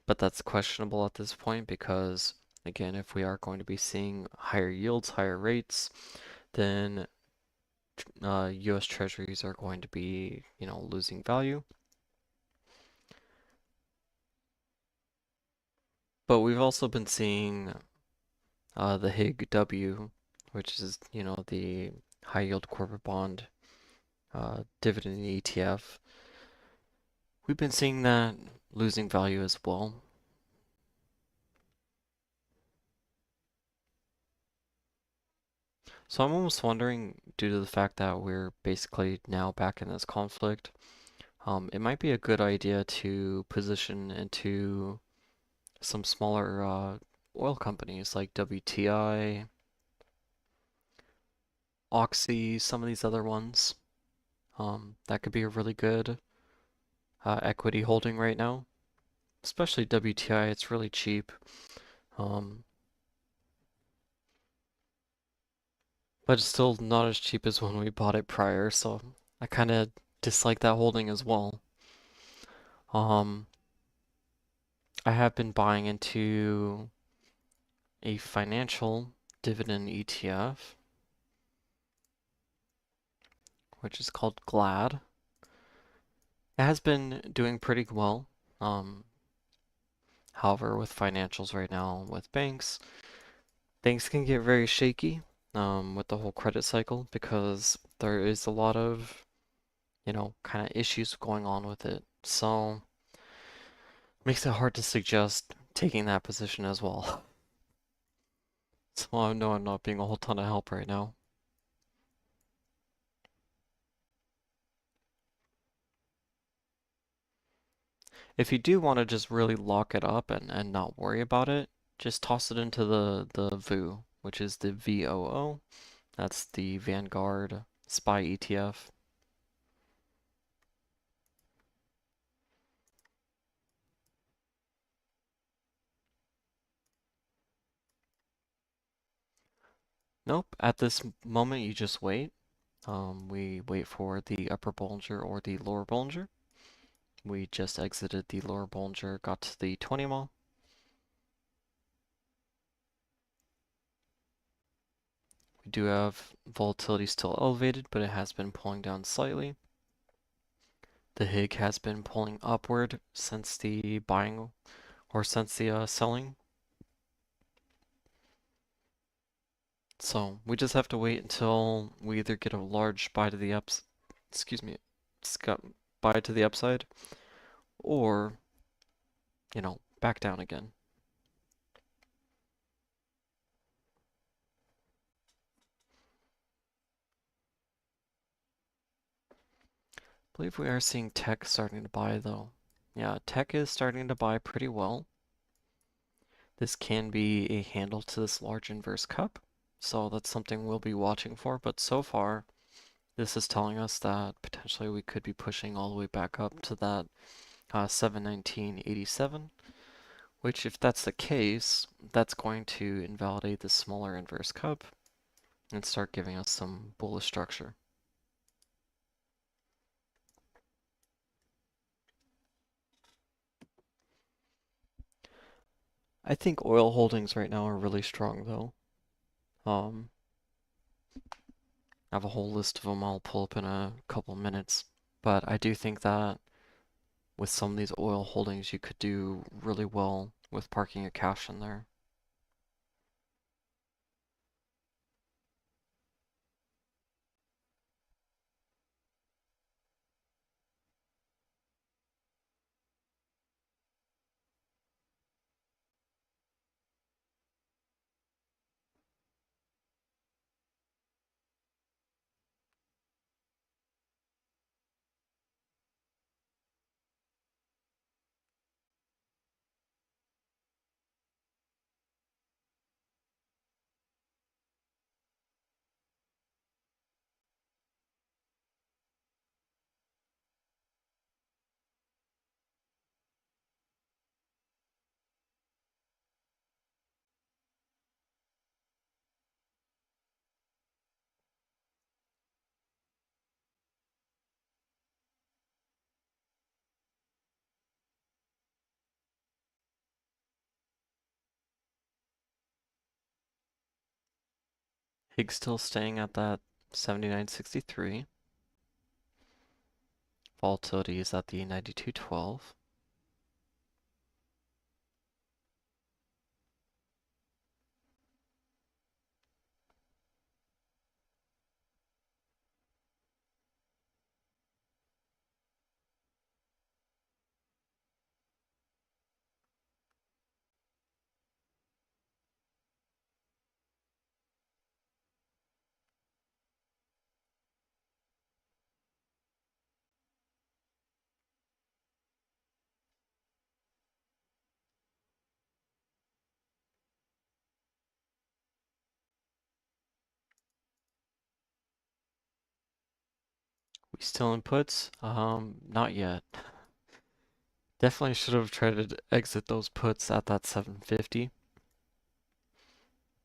but that's questionable at this point because, again, if we are going to be seeing higher yields, higher rates, then U.S. Treasuries are going to be, losing value. But we've also been seeing the HIG-W, which is, the high yield corporate bond dividend ETF. We've been seeing that losing value as well. So I'm almost wondering, due to the fact that we're basically now back in this conflict, it might be a good idea to position into some smaller oil companies like WTI, Oxy, some of these other ones. That could be a really good equity holding right now, especially WTI. It's really cheap, um, but it's still not as cheap as when we bought it prior, so I kind of dislike that holding as well. Um, I have been buying into a financial dividend ETF, which is called GLAD. It has been doing pretty well. Um, However, with financials right now, with banks, things can get very shaky with the whole credit cycle because there is a lot of, kind of issues going on with it. So, makes it hard to suggest taking that position as well. So I know I'm not being a whole ton of help right now. If you do want to just really lock it up and not worry about it, just toss it into the VOO, which is the VOO. That's the Vanguard SPY ETF. Nope, at this moment you just wait. We wait for the upper Bollinger or the lower Bollinger. We just exited the lower Bollinger, got to the 20 mile. We do have volatility still elevated, but it has been pulling down slightly. The HIG has been pulling upward since the buying or since the selling. So we just have to wait until we either get a large buy to the excuse me, buy to the upside, or, back down again. I believe we are seeing tech starting to buy though. Yeah, tech is starting to buy pretty well. This can be a handle to this large inverse cup, so that's something we'll be watching for, but so far this is telling us that potentially we could be pushing all the way back up to that 719.87, which if that's the case, that's going to invalidate the smaller inverse cup and start giving us some bullish structure. I think oil holdings right now are really strong though. I have a whole list of them I'll pull up in a couple minutes. But I do think that with some of these oil holdings, you could do really well with parking your cash in there. Higgs still staying at that 79.63. Volatility is at the 92.12. We still in puts? Not yet. Definitely should have tried to exit those puts at that 750.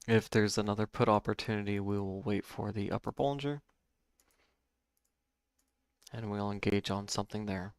If there's another put opportunity, we will wait for the upper Bollinger and we'll engage on something there.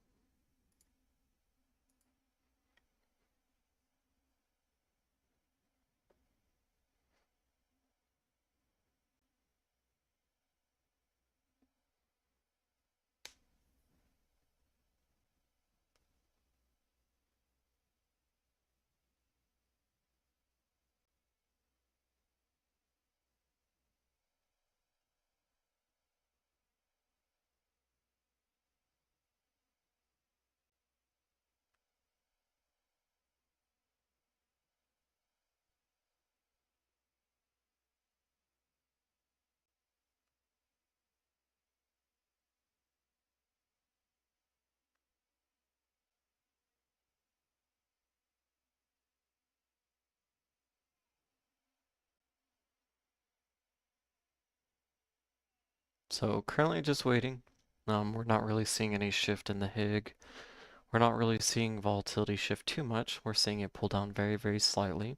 So currently just waiting. We're not really seeing any shift in the HIG. We're not really seeing volatility shift too much. We're seeing it pull down very, very slightly.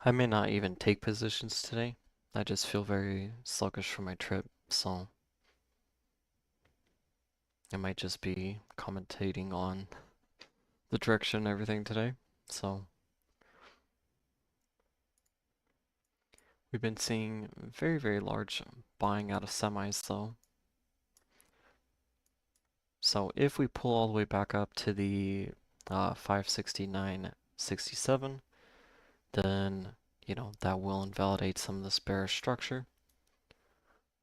I may not even take positions today. I just feel very sluggish from my trip, so I might just be commentating on the direction and everything today. So we've been seeing very, very large buying out of semis though. So if we pull all the way back up to the 569.67, then that will invalidate some of this bearish structure.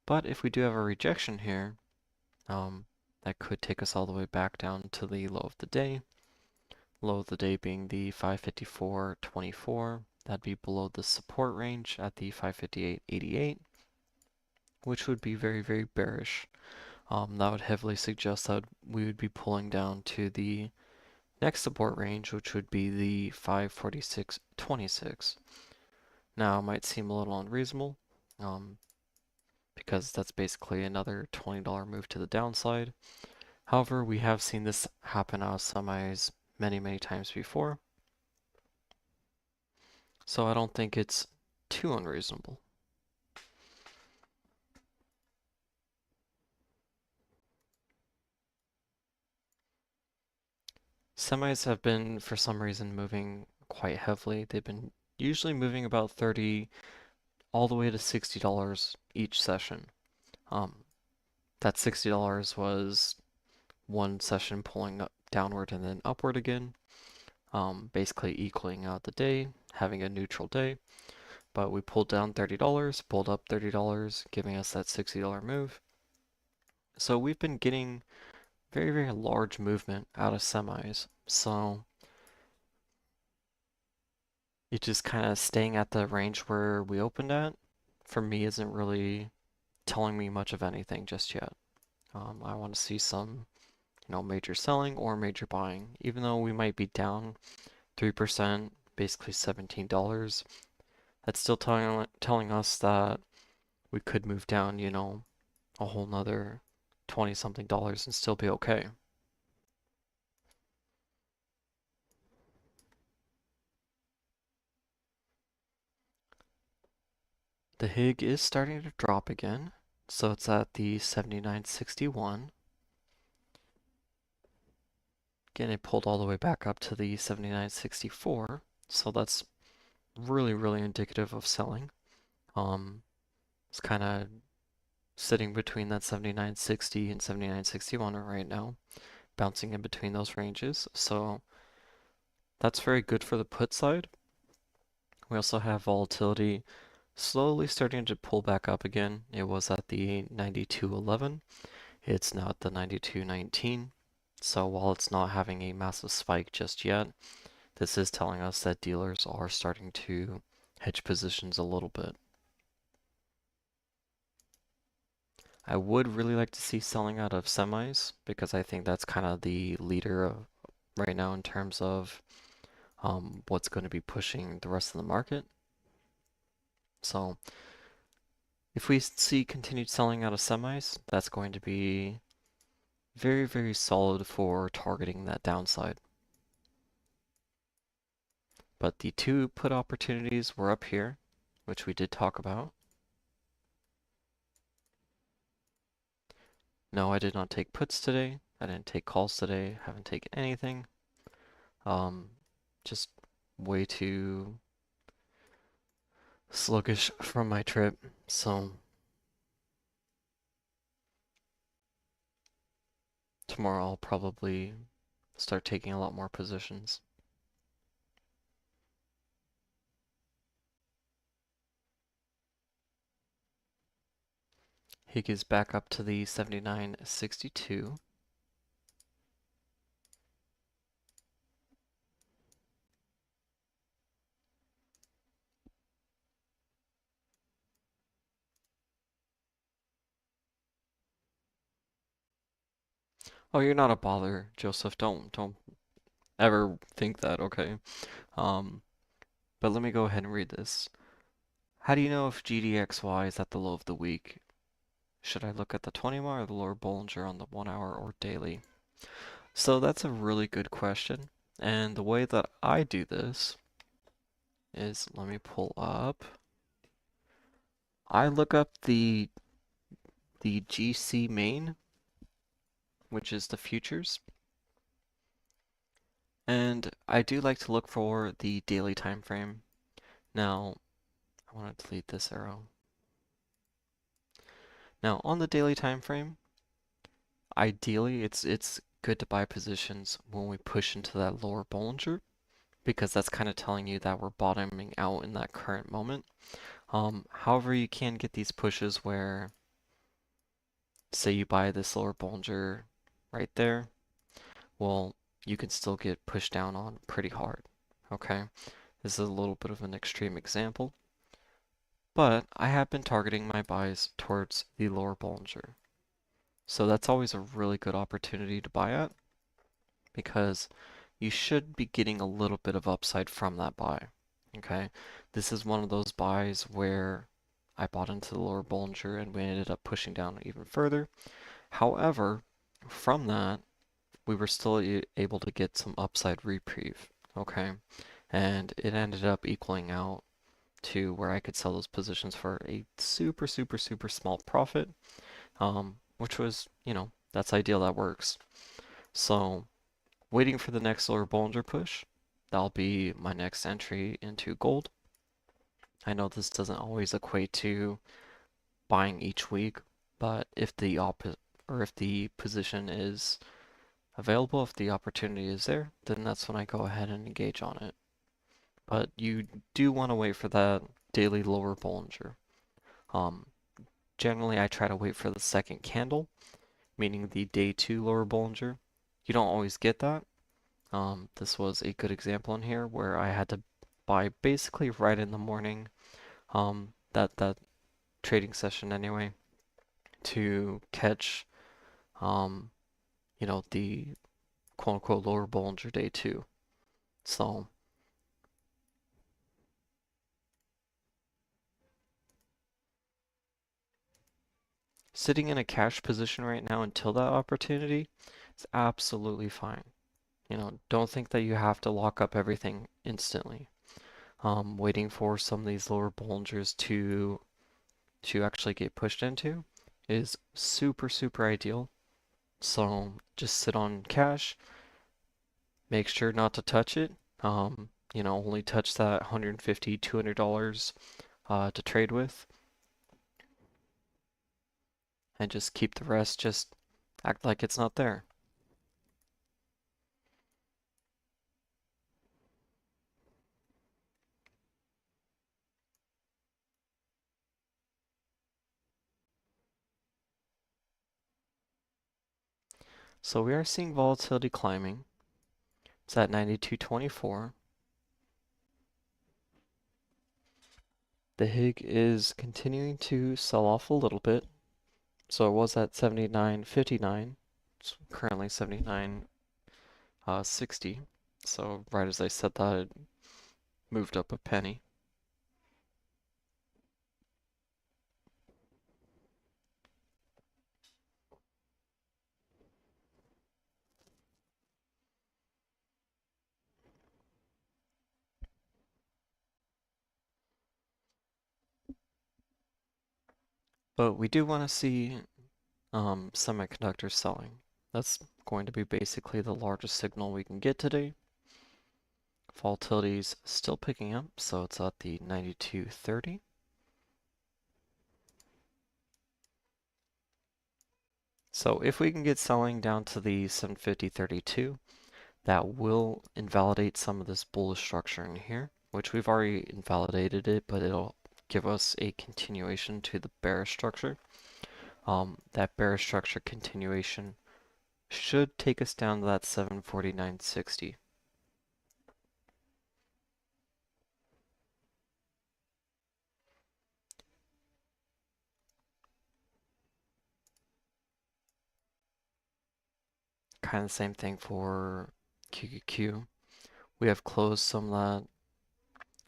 But if we do have a rejection here, that could take us all the way back down to the low of the day. Low of the day being the 554.24. That'd be below the support range at the 558.88, which would be very, very bearish. That would heavily suggest that we would be pulling down to the next support range, which would be the 546.26. Now, it might seem a little unreasonable, because that's basically another $20 move to the downside. However, we have seen this happen out of semis many, many times before, so I don't think it's too unreasonable. Semis have been, for some reason, moving quite heavily. They've been usually moving about 30 all the way to $60 each session. That $60 was one session pulling up downward and then upward again, basically equaling out the day, having a neutral day. But we pulled down $30, pulled up $30, giving us that $60 move. So we've been getting very, very large movement out of semis. So it just kind of staying at the range where we opened at, for me, isn't really telling me much of anything just yet. I want to see some, major selling or major buying. Even though we might be down 3%, basically $17, that's still telling us that we could move down, a whole nother 20 something dollars and still be okay. The HIG is starting to drop again, so it's at the 79.61. Again, it pulled all the way back up to the 79.64, so that's really, really indicative of selling. It's kind of sitting between that 79.60 and 79.61 right now, bouncing in between those ranges, so that's very good for the put side. We also have volatility slowly starting to pull back up again. It was at the 92.11. It's now at the 92.19. So while it's not having a massive spike just yet, this is telling us that dealers are starting to hedge positions a little bit. I would really like to see selling out of semis because I think that's kind of the leader right now in terms of what's going to be pushing the rest of the market. So if we see continued selling out of semis, that's going to be very, very solid for targeting that downside. But the two put opportunities were up here, which we did talk about. No, I did not take puts today. I didn't take calls today. Haven't taken anything. Just way too sluggish from my trip. So tomorrow I'll probably start taking a lot more positions. HIG is back up to the 79.62. Oh, you're not a bother, Joseph. Don't ever think that, okay? Um, but let me go ahead and read this. How do you know if GDXY is at the low of the week? Should I look at the 20-MA or the lower Bollinger on the 1 hour or daily? So that's a really good question. And the way that I do this is, let me pull up. I look up the GC main, which is the futures. And I do like to look for the daily time frame. Now, I want to delete this arrow. Now, on the daily time frame, ideally it's good to buy positions when we push into that lower Bollinger, because that's kind of telling you that we're bottoming out in that current moment. However, you can get these pushes where, say you buy this lower Bollinger right there, well, you can still get pushed down on pretty hard, okay? This is a little bit of an extreme example, but I have been targeting my buys towards the lower Bollinger. So that's always a really good opportunity to buy at, because you should be getting a little bit of upside from that buy, okay? This is one of those buys where I bought into the lower Bollinger and we ended up pushing down even further. However, From that, we were still able to get some upside reprieve, okay? And it ended up equaling out to where I could sell those positions for a super, super, super small profit, which was, that's ideal, that works. So, waiting for the next lower Bollinger push, that'll be my next entry into gold. I know this doesn't always equate to buying each week, but if the if the position is available, if the opportunity is there, then that's when I go ahead and engage on it. But you do want to wait for that daily lower Bollinger. Um, Generally, I try to wait for the second candle, meaning the day 2 lower Bollinger. You don't always get that. This was a good example in here where I had to buy basically right in the morning, that trading session anyway, to catch, um, the quote unquote lower Bollinger day 2. So sitting in a cash position right now until that opportunity is absolutely fine. Don't think that you have to lock up everything instantly. Waiting for some of these lower Bollingers to actually get pushed into is super, super ideal. So just sit on cash, make sure not to touch it. Only touch that $150, $200 to trade with, and just keep the rest, just act like it's not there. So we are seeing volatility climbing. It's at 92.24. The HIG is continuing to sell off a little bit. So it was at 79.59. It's currently 79.60. So right as I said that, it moved up a penny. But we do want to see semiconductors selling. That's going to be basically the largest signal we can get today. Volatility's still picking up, so it's at the 92.30. So if we can get selling down to the 750.32, that will invalidate some of this bullish structure in here, which we've already invalidated it, but it'll give us a continuation to the bearish structure. That bearish structure continuation should take us down to that 749.60. Kind of the same thing for QQQ. We have closed some of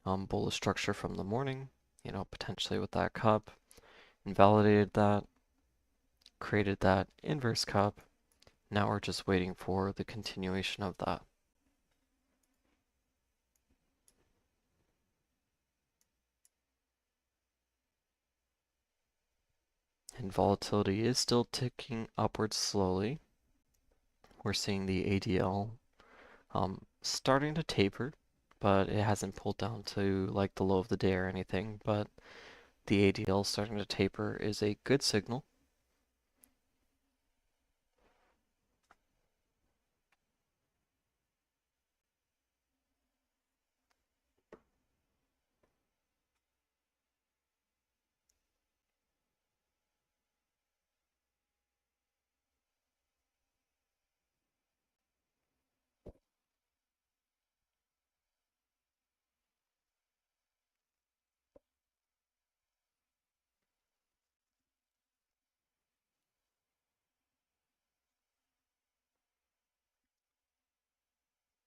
that bullish structure from the morning, potentially with that cup, invalidated that, created that inverse cup. Now we're just waiting for the continuation of that. And volatility is still ticking upwards slowly. We're seeing the ADL starting to taper, but it hasn't pulled down to like the low of the day or anything. But the ADL starting to taper is a good signal.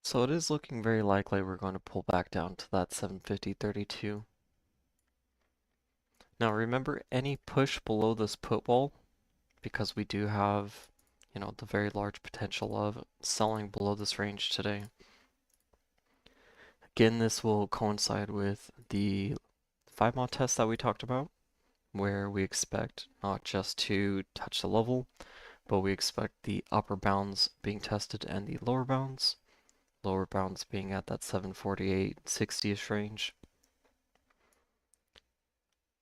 So it is looking very likely we're going to pull back down to that 750.32. Now remember, any push below this put wall, because we do have, the very large potential of selling below this range today. Again, this will coincide with the 5-mod test that we talked about, where we expect not just to touch the level, but we expect the upper bounds being tested and the lower bounds being at that 748, 60-ish range,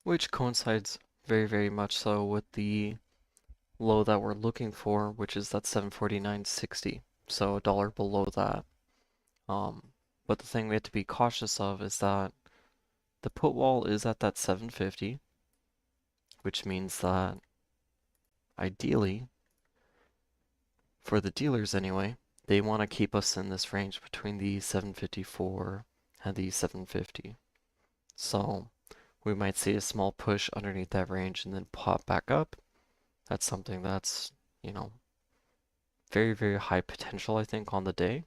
which coincides very, very much so with the low that we're looking for, which is that 749.60, so a dollar below that. But the thing we have to be cautious of is that the put wall is at that 750, which means that ideally, for the dealers anyway, they want to keep us in this range between the 754 and the 750. So we might see a small push underneath that range and then pop back up. That's something that's, very, very high potential, I think, on the day,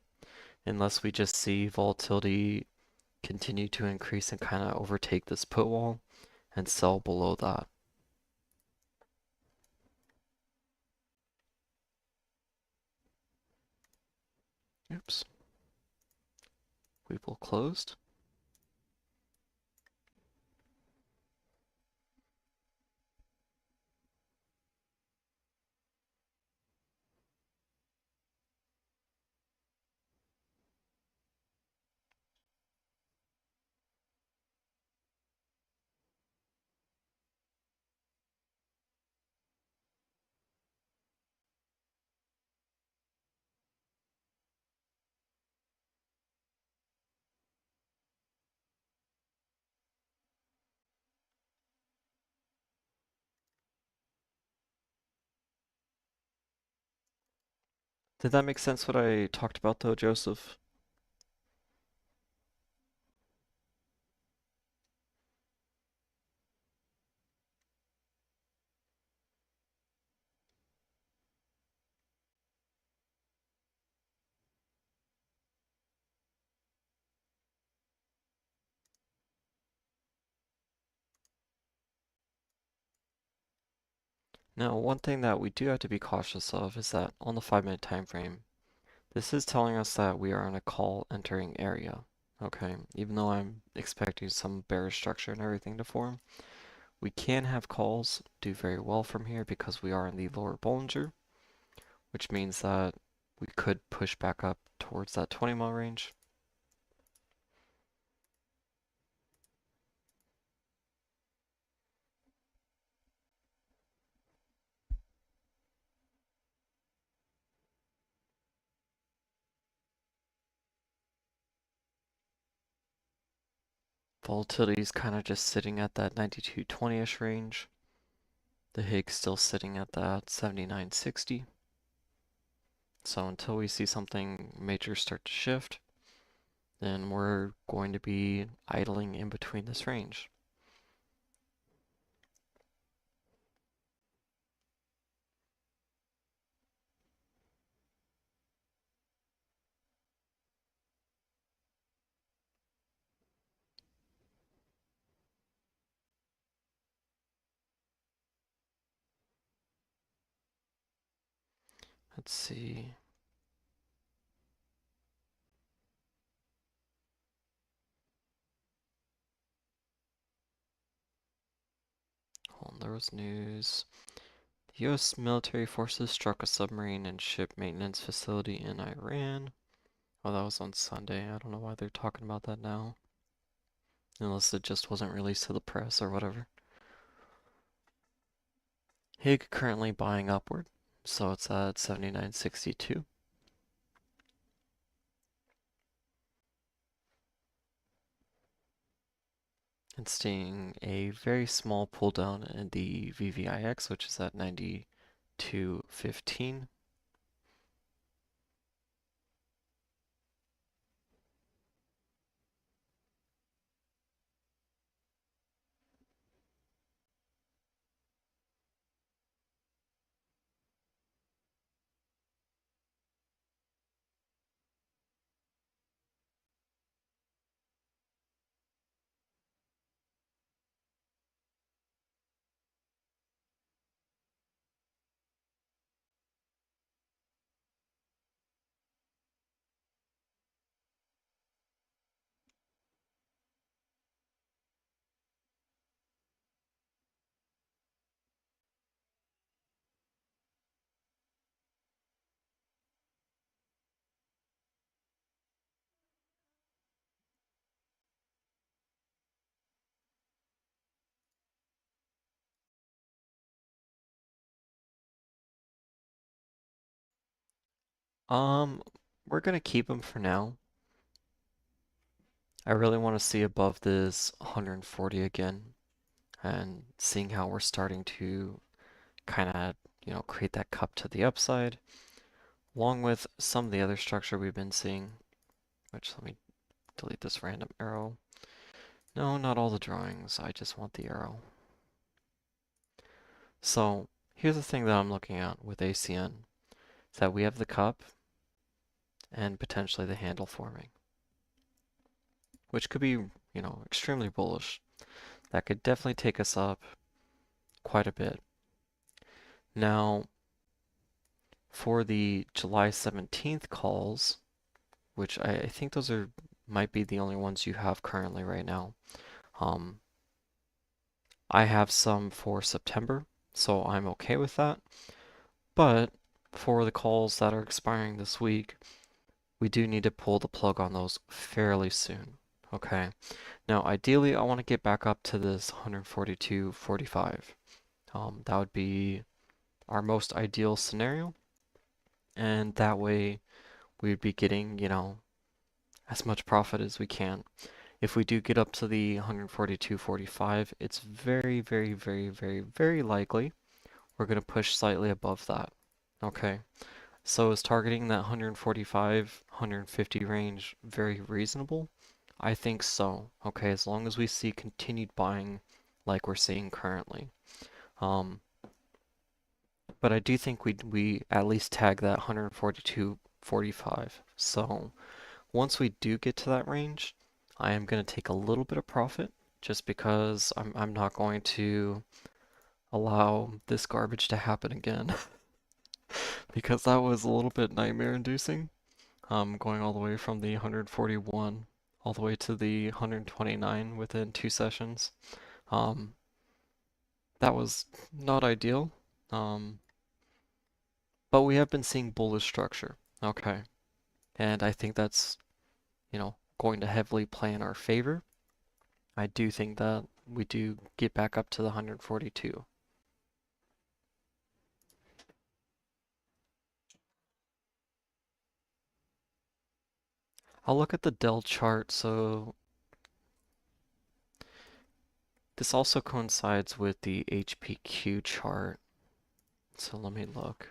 unless we just see volatility continue to increase and kind of overtake this put wall and sell below that. Oops. Weeble closed. Did that make sense what I talked about though, Joseph? Now, one thing that we do have to be cautious of is that on the 5-minute time frame, this is telling us that we are in a call entering area. Okay, even though I'm expecting some bearish structure and everything to form, we can have calls do very well from here because we are in the lower Bollinger, which means that we could push back up towards that 20-mile range. Volatility is kind of just sitting at that 92.20-ish range. The Higgs still sitting at that 79.60. So until we see something major start to shift, then we're going to be idling in between this range. Let's see. Hold on, there was news. The U.S. military forces struck a submarine and ship maintenance facility in Iran. Oh, that was on Sunday. I don't know why they're talking about that now. Unless it just wasn't released to the press or whatever. Higg currently buying upward, so it's at 79.62. And seeing a very small pull down in the VVIX, which is at 92.15. Um, we're gonna keep them for now. I really want to see above this 140 again, and seeing how we're starting to kind of, create that cup to the upside, along with some of the other structure we've been seeing, which let me delete this random arrow. No, not all the drawings, I just want the arrow. So here's the thing that I'm looking at with ACN, is that we have the cup and potentially the handle forming, which could be, extremely bullish. That could definitely take us up quite a bit. Now, for the July 17th calls, which I think those might be the only ones you have currently right now. I have some for September, so I'm okay with that. But for the calls that are expiring this week, we do need to pull the plug on those fairly soon. Okay. Now, ideally, I want to get back up to this 142.45. That would be our most ideal scenario. And that way, we'd be getting, as much profit as we can. If we do get up to the 142.45, it's very, very, very, very, very likely we're going to push slightly above that. Okay. So is targeting that 145, 150 range very reasonable? I think so. Okay, as long as we see continued buying like we're seeing currently. Um, but I do think we at least tag that 142.45. So once we do get to that range, I am going to take a little bit of profit just because I'm not going to allow this garbage to happen again because that was a little bit nightmare inducing. Going all the way from the 141 all the way to the 129 within 2 sessions. Um, that was not ideal. Um, but we have been seeing bullish structure. Okay. And I think that's, going to heavily play in our favor. I do think that we do get back up to the 142. I'll look at the Dell chart. So this also coincides with the HPQ chart. So let me look.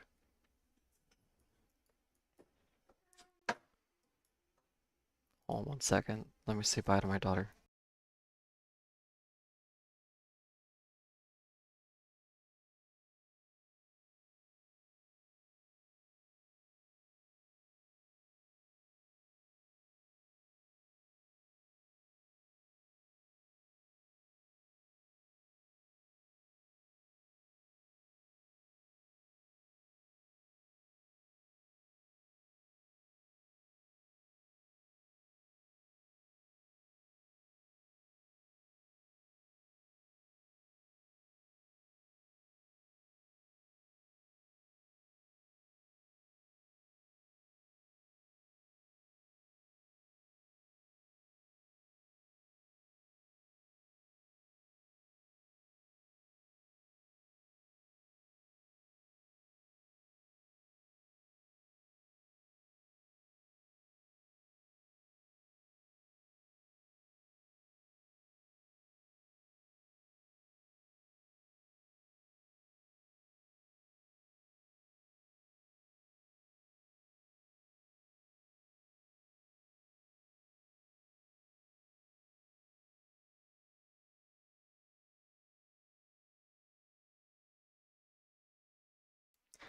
Hold on 1 second. Let me say bye to my daughter.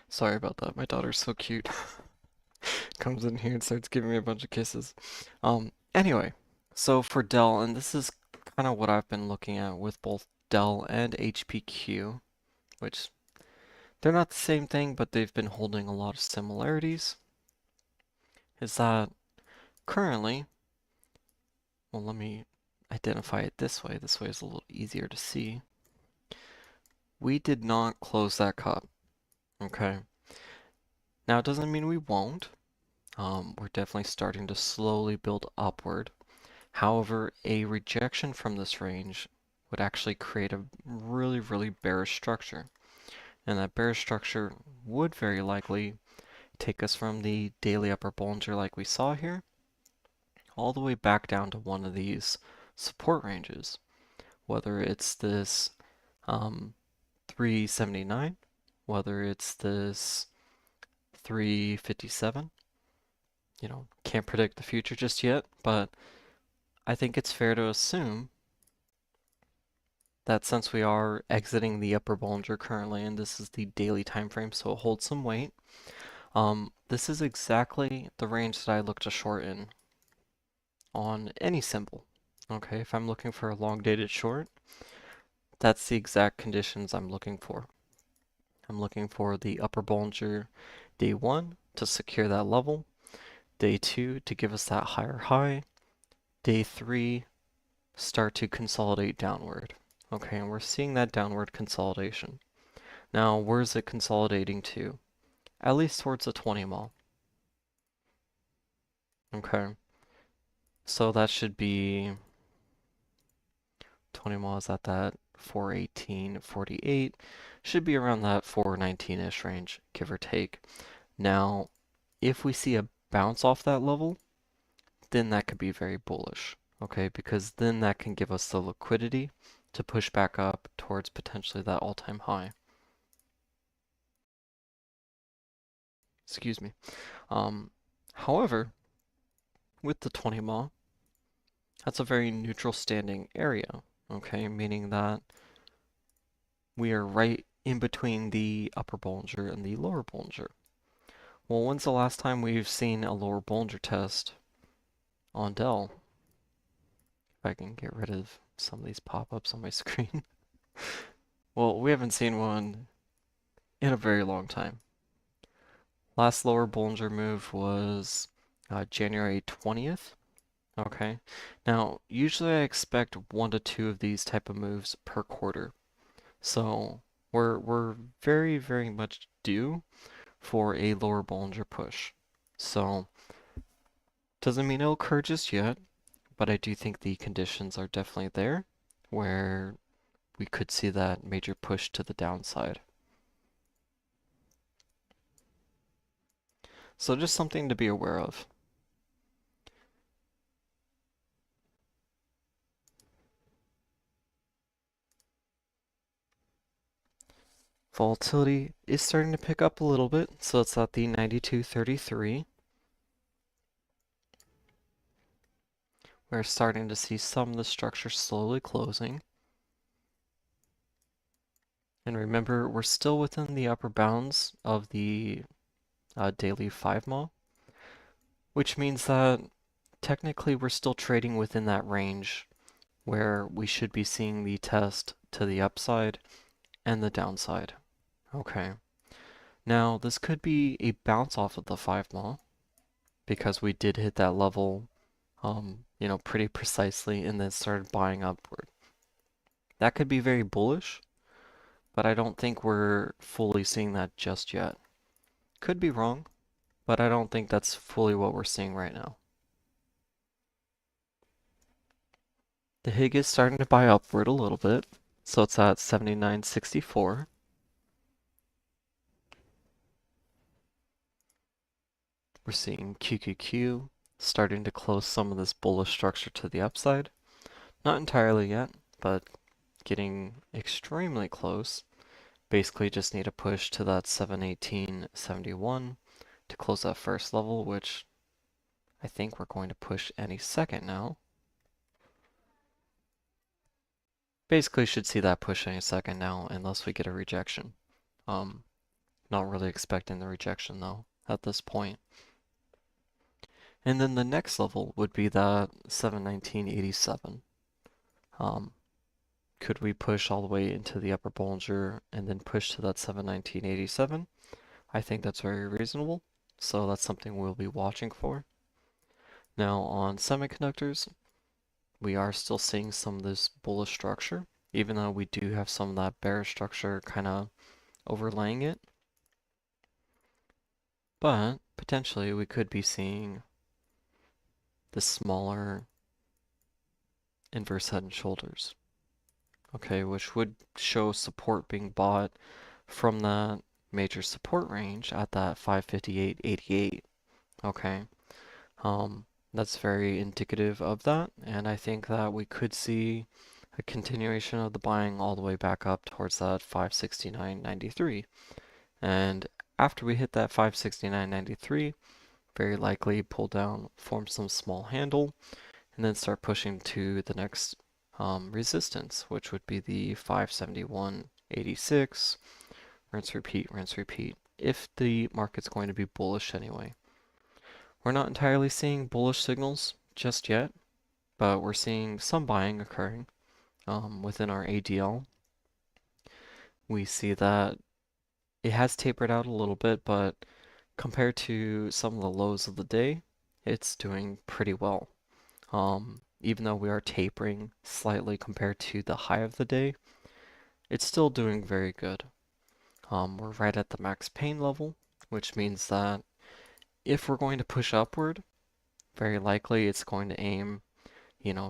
Sorry about that. My daughter's so cute. Comes in here and starts giving me a bunch of kisses. Anyway, so for Dell, and this is kind of what I've been looking at with both Dell and HPQ, which they're not the same thing, but they've been holding a lot of similarities, is that currently, well, let me identify it this way. This way is a little easier to see. We did not close that cup, okay? Now, it doesn't mean we won't. We're definitely starting to slowly build upward. However, a rejection from this range would actually create a really, really bearish structure. And that bearish structure would very likely take us from the daily upper Bollinger like we saw here, all the way back down to one of these support ranges, whether it's this 379, whether it's this 357. You know, can't predict the future just yet, but I think it's fair to assume that since we are exiting the upper Bollinger currently, and this is the daily time frame, so it holds some weight, this is exactly the range that I look to short in on any symbol. Okay, if I'm looking for a long dated short, that's the exact conditions I'm looking for. I'm looking for the upper Bollinger day 1 to secure that level, day 2 to give us that higher high, day 3 start to consolidate downward. Okay, and we're seeing that downward consolidation. Now, where is it consolidating to? At least towards the 20 mile. Okay, so that should be 20 miles at that 418, 48. Should be around that 419-ish range, give or take. Now, if we see a bounce off that level, then that could be very bullish. Okay, because then that can give us the liquidity to push back up towards potentially that all-time high. Excuse me. However, with the 20 mile, that's a very neutral standing area, okay, meaning that we are right in between the upper Bollinger and the lower Bollinger. Well, when's the last time we've seen a lower Bollinger test on Dell? If I can get rid of some of these pop-ups on my screen. Well, we haven't seen one in a very long time. Last lower Bollinger move was January 20th. Okay. Now, usually I expect 1 to 2 of these type of moves per quarter. So we're very, very much due for a lower Bollinger push. So doesn't mean it'll occur just yet, but I do think the conditions are definitely there where we could see that major push to the downside. So just something to be aware of. Volatility is starting to pick up a little bit, so it's at the 92.33. We're starting to see some of the structure slowly closing. And remember, we're still within the upper bounds of the daily 5 mile, which means that technically we're still trading within that range where we should be seeing the test to the upside and the downside. Okay. Now, this could be a bounce off of the 5 mile because we did hit that level, you know, pretty precisely and then started buying upward. That could be very bullish, but I don't think we're fully seeing that just yet. Could be wrong, but I don't think that's fully what we're seeing right now. The HIG is starting to buy upward a little bit, so it's at 79.64. We're seeing QQQ starting to close some of this bullish structure to the upside. Not entirely yet, but getting extremely close. Basically just need a push to that 718.71 to close that first level, which I think we're going to push any second now. Basically should see that push any second now unless we get a rejection. Not really expecting the rejection though at this point. And then the next level would be that 719.87. Could we push all the way into the upper Bollinger and then push to that 719.87? I think that's very reasonable, so that's something we'll be watching for. Now on semiconductors, we are still seeing some of this bullish structure, even though we do have some of that bearish structure kind of overlaying it. But potentially we could be seeing the smaller inverse head and shoulders. Okay, which would show support being bought from that major support range at that 558.88. Okay, that's very indicative of that, and I think that we could see a continuation of the buying all the way back up towards that 569.93. And after we hit that 569.93, very likely pull down, form some small handle, and then start pushing to the next resistance, which would be the 571.86. Rinse, repeat, if the market's going to be bullish anyway. We're not entirely seeing bullish signals just yet, but we're seeing some buying occurring within our ADL. We see that it has tapered out a little bit, but compared to some of the lows of the day, it's doing pretty well. Even though we are tapering slightly compared to the high of the day, it's still doing very good. We're right at the max pain level, which means that if we're going to push upward, very likely it's going to aim,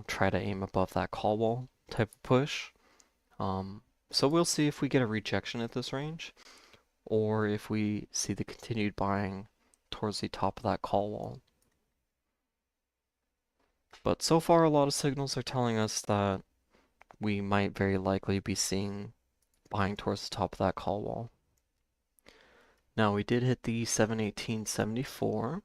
try to aim above that call wall type of push. So we'll see if we get a rejection at this range, or if we see the continued buying towards the top of that call wall. But so far, a lot of signals are telling us that we might very likely be seeing buying towards the top of that call wall. Now, we did hit the 718.74,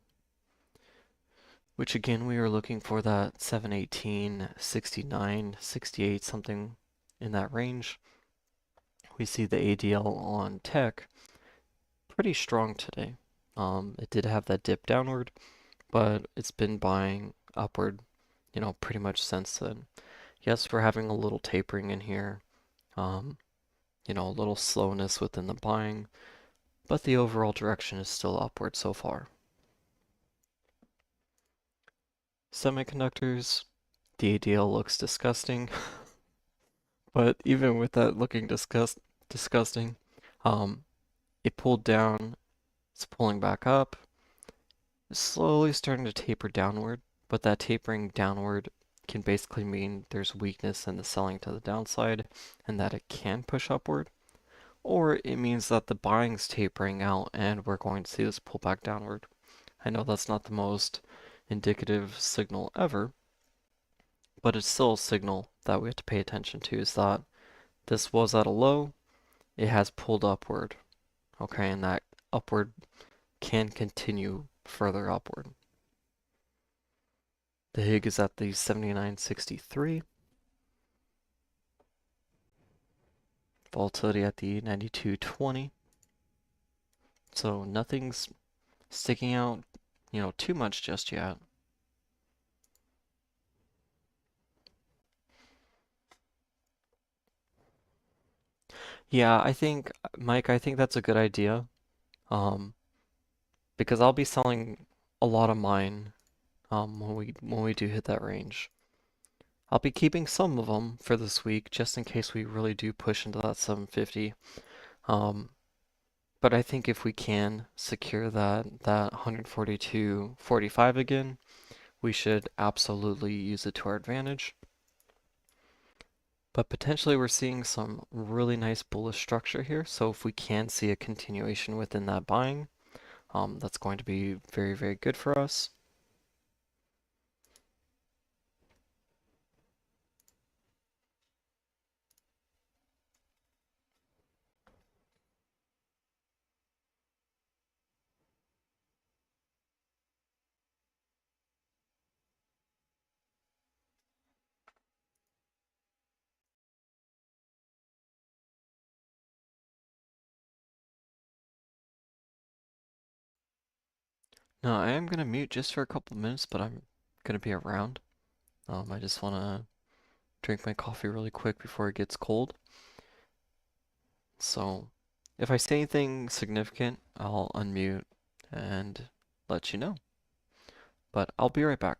which again, we are looking for that 718.69, 68, something in that range. We see the ADL on tech pretty strong today. It did have that dip downward, but it's been buying upward, pretty much since then. Yes, we're having a little tapering in here, a little slowness within the buying, but the overall direction is still upward so far. Semiconductors, the ADL looks disgusting, but even with that looking disgusting, it pulled down, it's pulling back up, it's slowly starting to taper downward, but that tapering downward can basically mean there's weakness in the selling to the downside and that it can push upward, or it means that the buying's tapering out and we're going to see this pull back downward. I know that's not the most indicative signal ever, but it's still a signal that we have to pay attention to, is that this was at a low, it has pulled upward, okay, and that upward can continue further upward. The HIG is at the 79.63. Volatility at the 92.20. So nothing's sticking out, too much just yet. Yeah, Mike, I think that's a good idea. Because I'll be selling a lot of mine when we do hit that range. I'll be keeping some of them for this week just in case we really do push into that 750. But I think if we can secure that 142.45 again, we should absolutely use it to our advantage. But potentially we're seeing some really nice bullish structure here. So if we can see a continuation within that buying, that's going to be very, very good for us. Now I am going to mute just for a couple minutes, but I'm going to be around. I just want to drink my coffee really quick before it gets cold. So if I say anything significant, I'll unmute and let you know. But I'll be right back.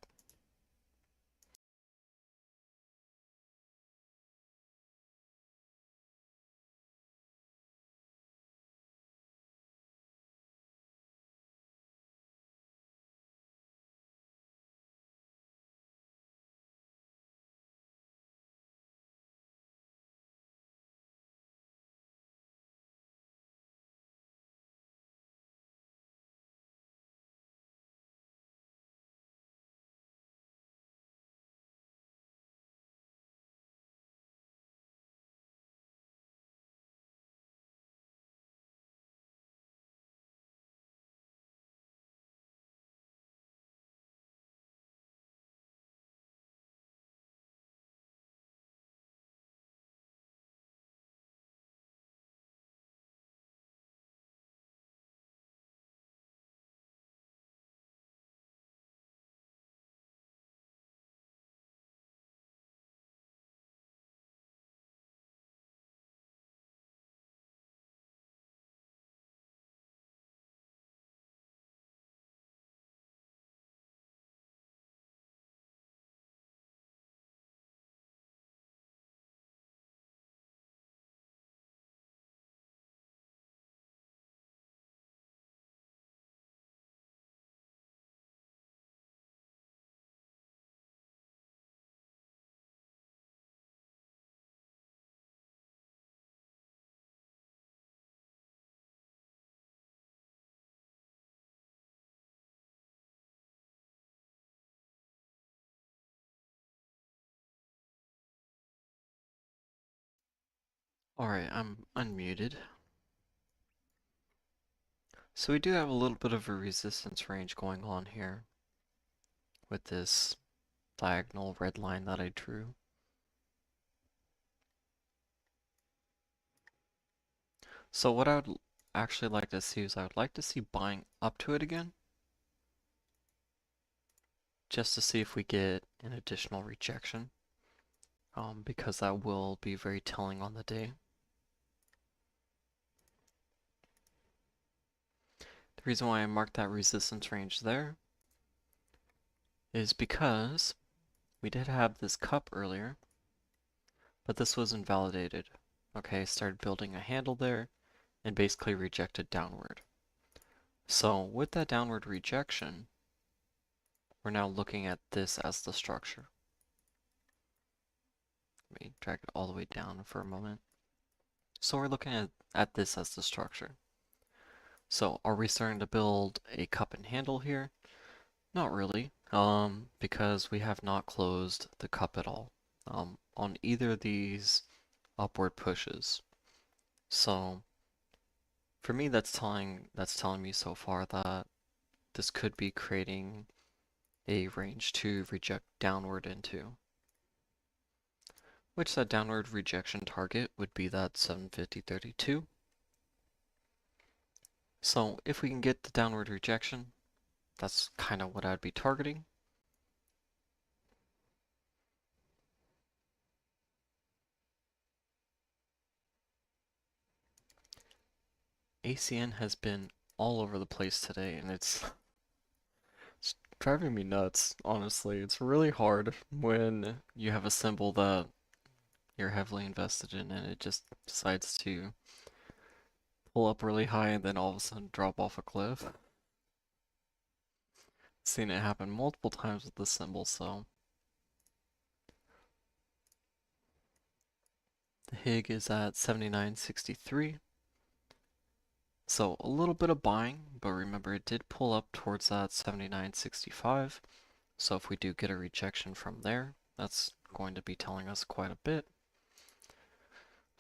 Alright, I'm unmuted. So we do have a little bit of a resistance range going on here with this diagonal red line that I drew. So what I would actually like to see is I would like to see buying up to it again, just to see if we get an additional rejection, because that will be very telling on the day. The reason why I marked that resistance range there is because we did have this cup earlier, but this was invalidated. Okay, started building a handle there and basically rejected downward. So with that downward rejection, we're now looking at this as the structure. Let me drag it all the way down for a moment. So we're looking at this as the structure. So are we starting to build a cup and handle here? Not really, because we have not closed the cup at all on either of these upward pushes. So for me, that's telling me so far that this could be creating a range to reject downward into, which that downward rejection target would be that 750.32. So if we can get the downward rejection, that's kind of what I'd be targeting. ACN has been all over the place today, and it's driving me nuts, honestly. It's really hard when you have a symbol that you're heavily invested in and it just decides to pull up really high and then all of a sudden drop off a cliff. Seen it happen multiple times with this symbol, so. The HIG is at 79.63. So a little bit of buying, but remember it did pull up towards that 79.65. So if we do get a rejection from there, that's going to be telling us quite a bit.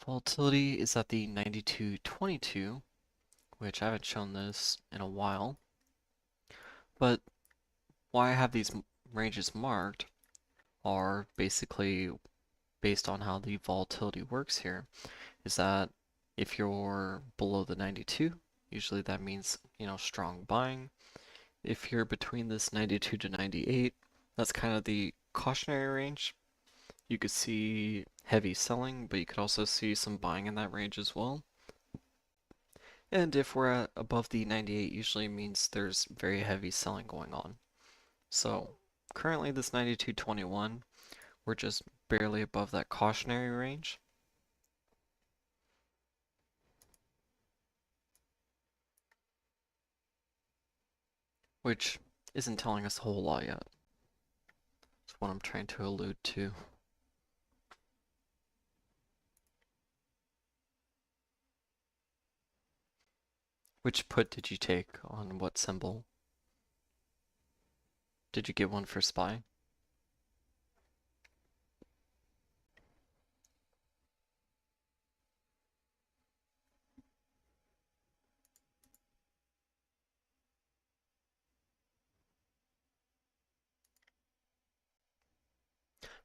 Volatility is at the 92.22, which I haven't shown this in a while. But why I have these ranges marked are basically based on how the volatility works here, is that if you're below the 92, usually that means, strong buying. If you're between this 92 to 98, that's kind of the cautionary range. You could see heavy selling, but you could also see some buying in that range as well. And if we're at above the 98, usually means there's very heavy selling going on. So currently this 92.21, we're just barely above that cautionary range. Which isn't telling us a whole lot yet. That's what I'm trying to allude to. Which put did you take on what symbol? Did you get one for SPY?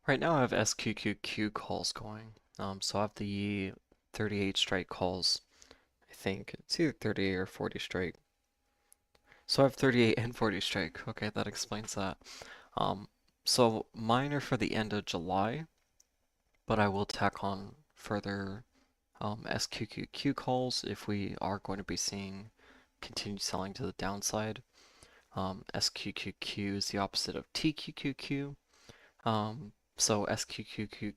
Right now I have SQQQ calls going. So I have the 38 strike calls. I think it's either 38 or 40 strike. So I have 38 and 40 strike. Okay, that explains that. So mine are for the end of July, but I will tack on further SQQQ calls if we are going to be seeing continued selling to the downside. SQQQ is the opposite of TQQQ. So SQQQ,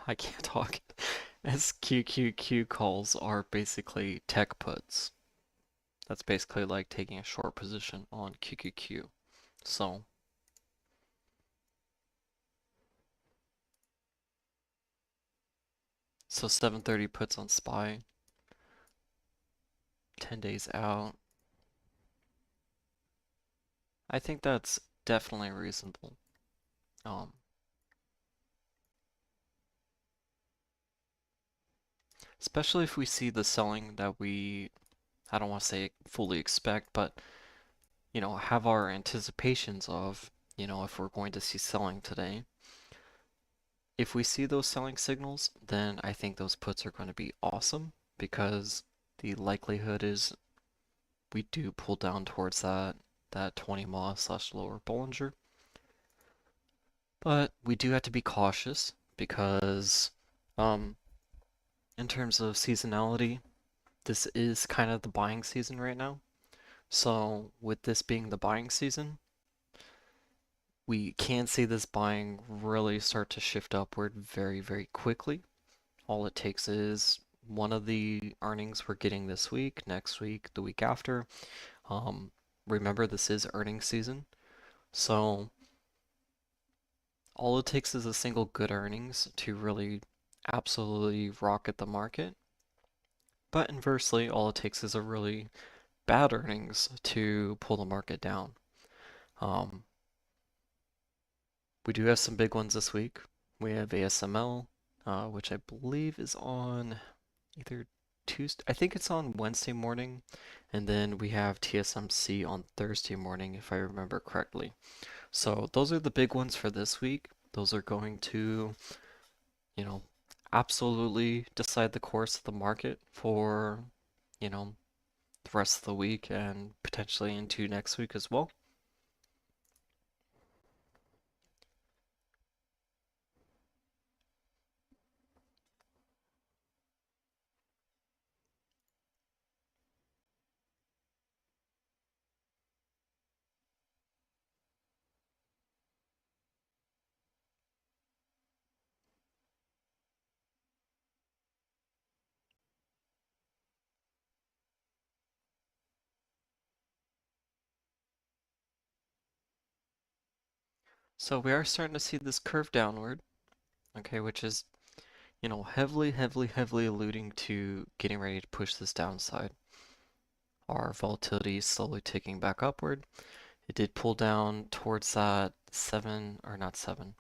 I can't talk. SQQQ calls are basically tech puts. That's basically like taking a short position on QQQ. So so 730 puts on SPY, 10 days out. I think that's definitely reasonable. Um, especially if we see the selling that we, I don't want to say fully expect, but have our anticipations of, if we're going to see selling today. If we see those selling signals, then I think those puts are going to be awesome because the likelihood is we do pull down towards that 20 MA slash lower Bollinger. But we do have to be cautious because in terms of seasonality, this is kind of the buying season right now. So with this being the buying season, we can see this buying really start to shift upward very, very quickly. All it takes is one of the earnings we're getting this week, next week, the week after. Um, Remember, this is earnings season, so all it takes is a single good earnings to really absolutely rocket the market. But inversely, all it takes is a really bad earnings to pull the market down. Um, we do have some big ones this week. We have ASML, which I believe is on either Tuesday, I think it's on Wednesday morning, and then we have TSMC on Thursday morning, if I remember correctly. So those are the big ones for this week. Those are going to, you know, absolutely decide the course of the market for, you know, the rest of the week and potentially into next week as well. So we are starting to see this curve downward, okay, which is, heavily, heavily, heavily alluding to getting ready to push this downside. Our volatility is slowly ticking back upward. It did pull down towards that 7, or not 7,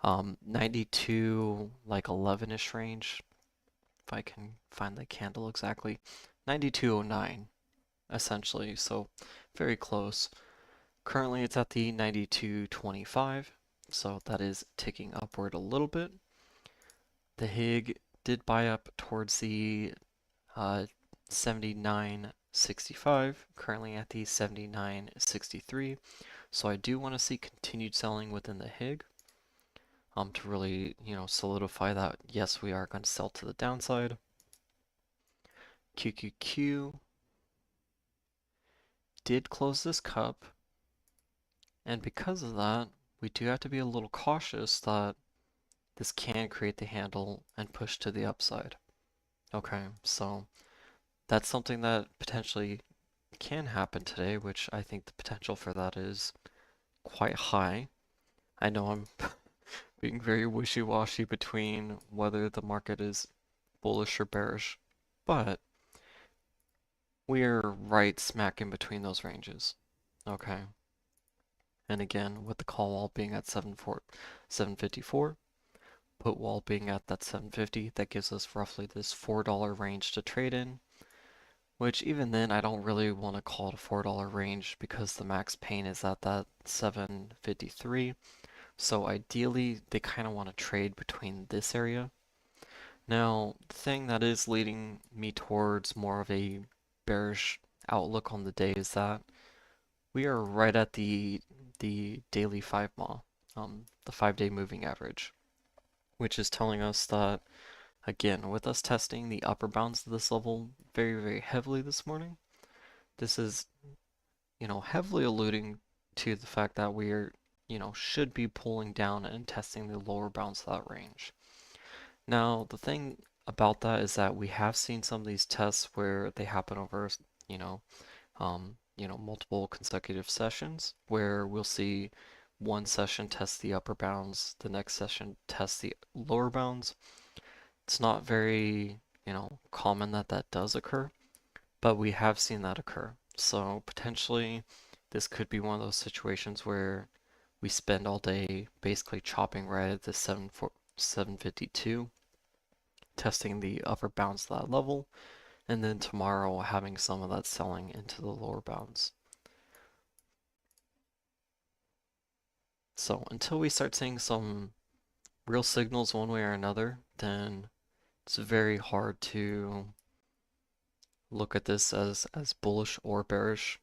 92, like 11-ish range, if I can find the candle exactly. 92.09, essentially, so very close. Currently it's at the 92.25, so that is ticking upward a little bit. The HIG did buy up towards the 79.65, currently at the 79.63. So I do want to see continued selling within the HIG to really, solidify that, yes, we are going to sell to the downside. QQQ did close this cup, and because of that, we do have to be a little cautious that this can create the handle and push to the upside. Okay, so that's something that potentially can happen today, which I think the potential for that is quite high. I know I'm being very wishy-washy between whether the market is bullish or bearish, but we're right smack in between those ranges. Okay. And again, with the call wall being at 754, put wall being at that 750, that gives us roughly this $4 range to trade in, which even then I don't really want to call it a $4 range because the max pain is at that 753. So ideally, they kind of want to trade between this area. Now, the thing that is leading me towards more of a bearish outlook on the day is that we are right at the daily 5 MA, the 5-day moving average, which is telling us that, again, with us testing the upper bounds of this level very, very heavily this morning, this is, heavily alluding to the fact that we are, should be pulling down and testing the lower bounds of that range. Now, the thing about that is that we have seen some of these tests where they happen over, you know, multiple consecutive sessions where we'll see one session test the upper bounds, the next session test the lower bounds. It's not very, common that that does occur, but we have seen that occur. So potentially this could be one of those situations where we spend all day basically chopping right at the 752. testing the upper bounds of that level, and then tomorrow having some of that selling into the lower bounds. So until we start seeing some real signals one way or another, then it's very hard to look at this as bullish or bearish.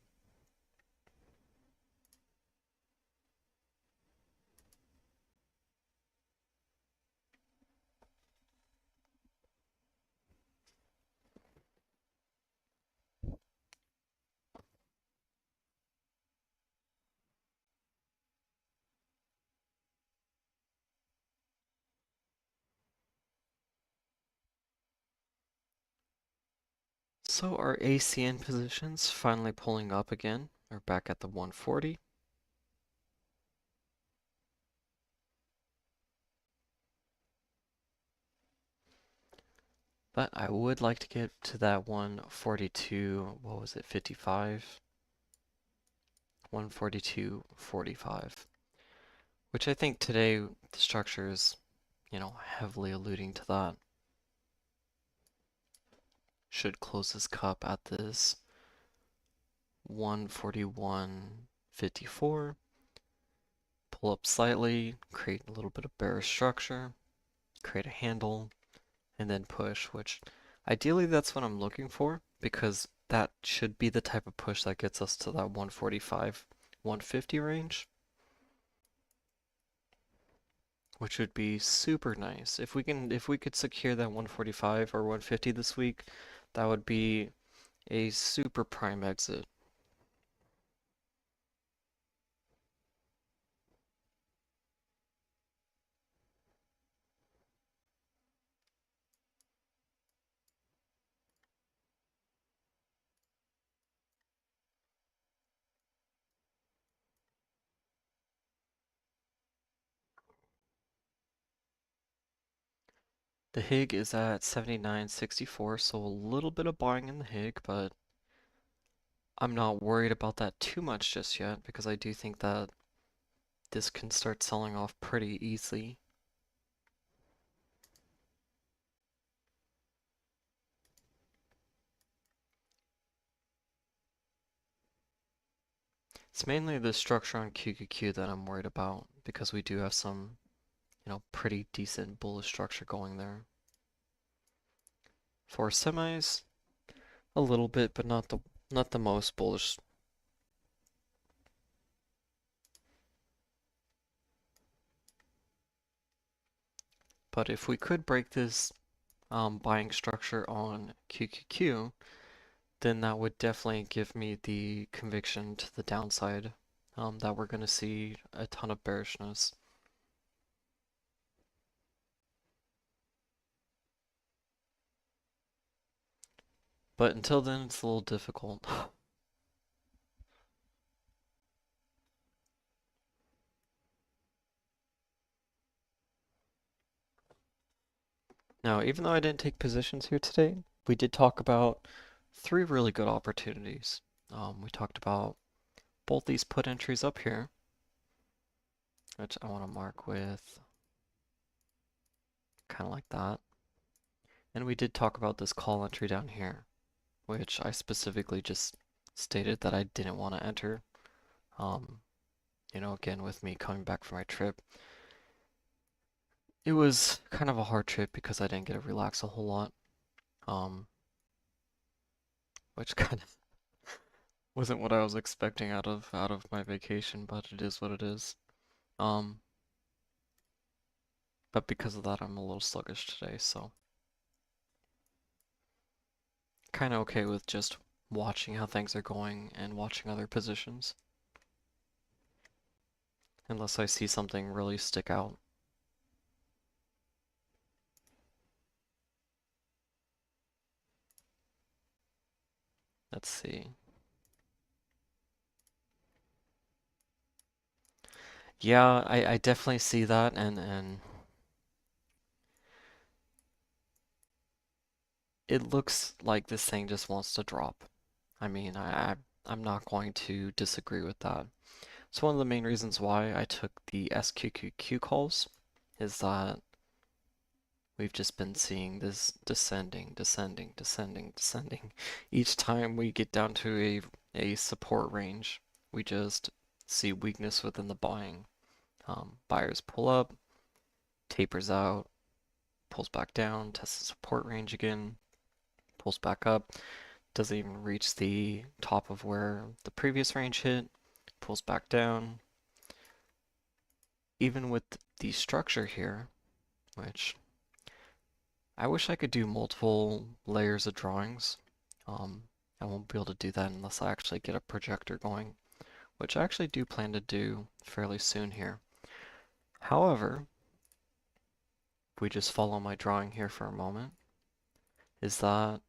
So our ACN positions finally pulling up again. We're back at the 140. But I would like to get to that 142, what was it, 55? 142.45. Which I think today the structure is, heavily alluding to that. Should close this cup at this 141.54. Pull up slightly, create a little bit of bearish structure, create a handle, and then push, which ideally that's what I'm looking for because that should be the type of push that gets us to that 145, 150 range, which would be super nice. If we could secure that 145 or 150 this week, that would be a super prime exit. The HIG is at 79.64, so a little bit of buying in the HIG, but I'm not worried about that too much just yet because I do think that this can start selling off pretty easily. It's mainly the structure on QQQ that I'm worried about because we do have some, pretty decent bullish structure going there. For semis, a little bit, but not the most bullish. But if we could break this buying structure on QQQ, then that would definitely give me the conviction to the downside that we're going to see a ton of bearishness. But until then, it's a little difficult. Now, even though I didn't take positions here today, we did talk about three really good opportunities. We talked about both these put entries up here, which I want to mark with kind of like that. And we did talk about this call entry down here, which I specifically just stated that I didn't want to enter. Again, with me coming back from my trip, it was kind of a hard trip because I didn't get to relax a whole lot, which kind of wasn't what I was expecting out of my vacation, but it is what it is. Um, but because of that, I'm a little sluggish today, so kind of okay with just watching how things are going and watching other positions. Unless I see something really stick out. Let's see. Yeah, I definitely see that and it looks like this thing just wants to drop. I mean, I'm not going to disagree with that. So one of the main reasons why I took the SQQQ calls is that we've just been seeing this descending, descending, descending, descending. Each time we get down to a support range, we just see weakness within the buying. Buyers pull up, tapers out, pulls back down, tests the support range again, pulls back up, doesn't even reach the top of where the previous range hit, pulls back down. Even with the structure here, which I wish I could do multiple layers of drawings. I won't be able to do that unless I actually get a projector going, which I actually do plan to do fairly soon here. However, if we just follow my drawing here for a moment, is that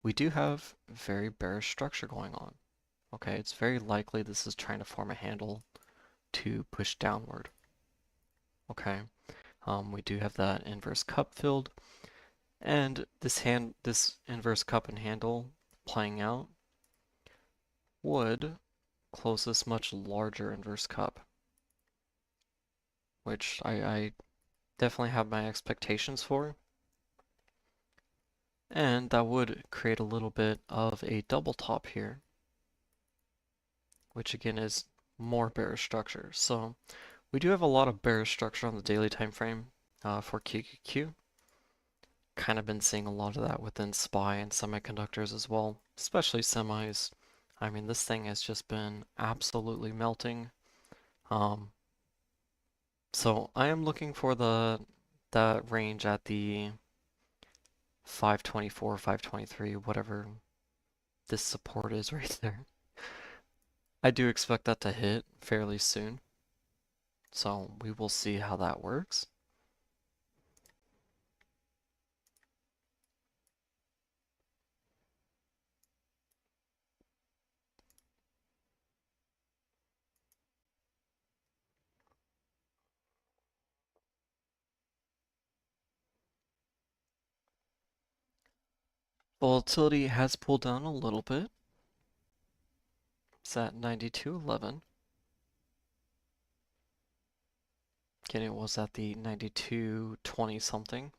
we do have very bearish structure going on. Okay, it's very likely this is trying to form a handle to push downward. Okay, we do have that inverse cup filled, and this inverse cup and handle playing out would close this much larger inverse cup, which I definitely have my expectations for. And that would create a little bit of a double top here, which again is more bearish structure. So we do have a lot of bearish structure on the daily time frame for QQQ. Kind of been seeing a lot of that within SPY and semiconductors as well, especially semis. I mean, this thing has just been absolutely melting. So I am looking for that range at the 524, 523, whatever this support is right there. I do expect that to hit fairly soon. So we will see how that works. Volatility has pulled down a little bit. It's at 92.11. Again, it was at the 92.20 something.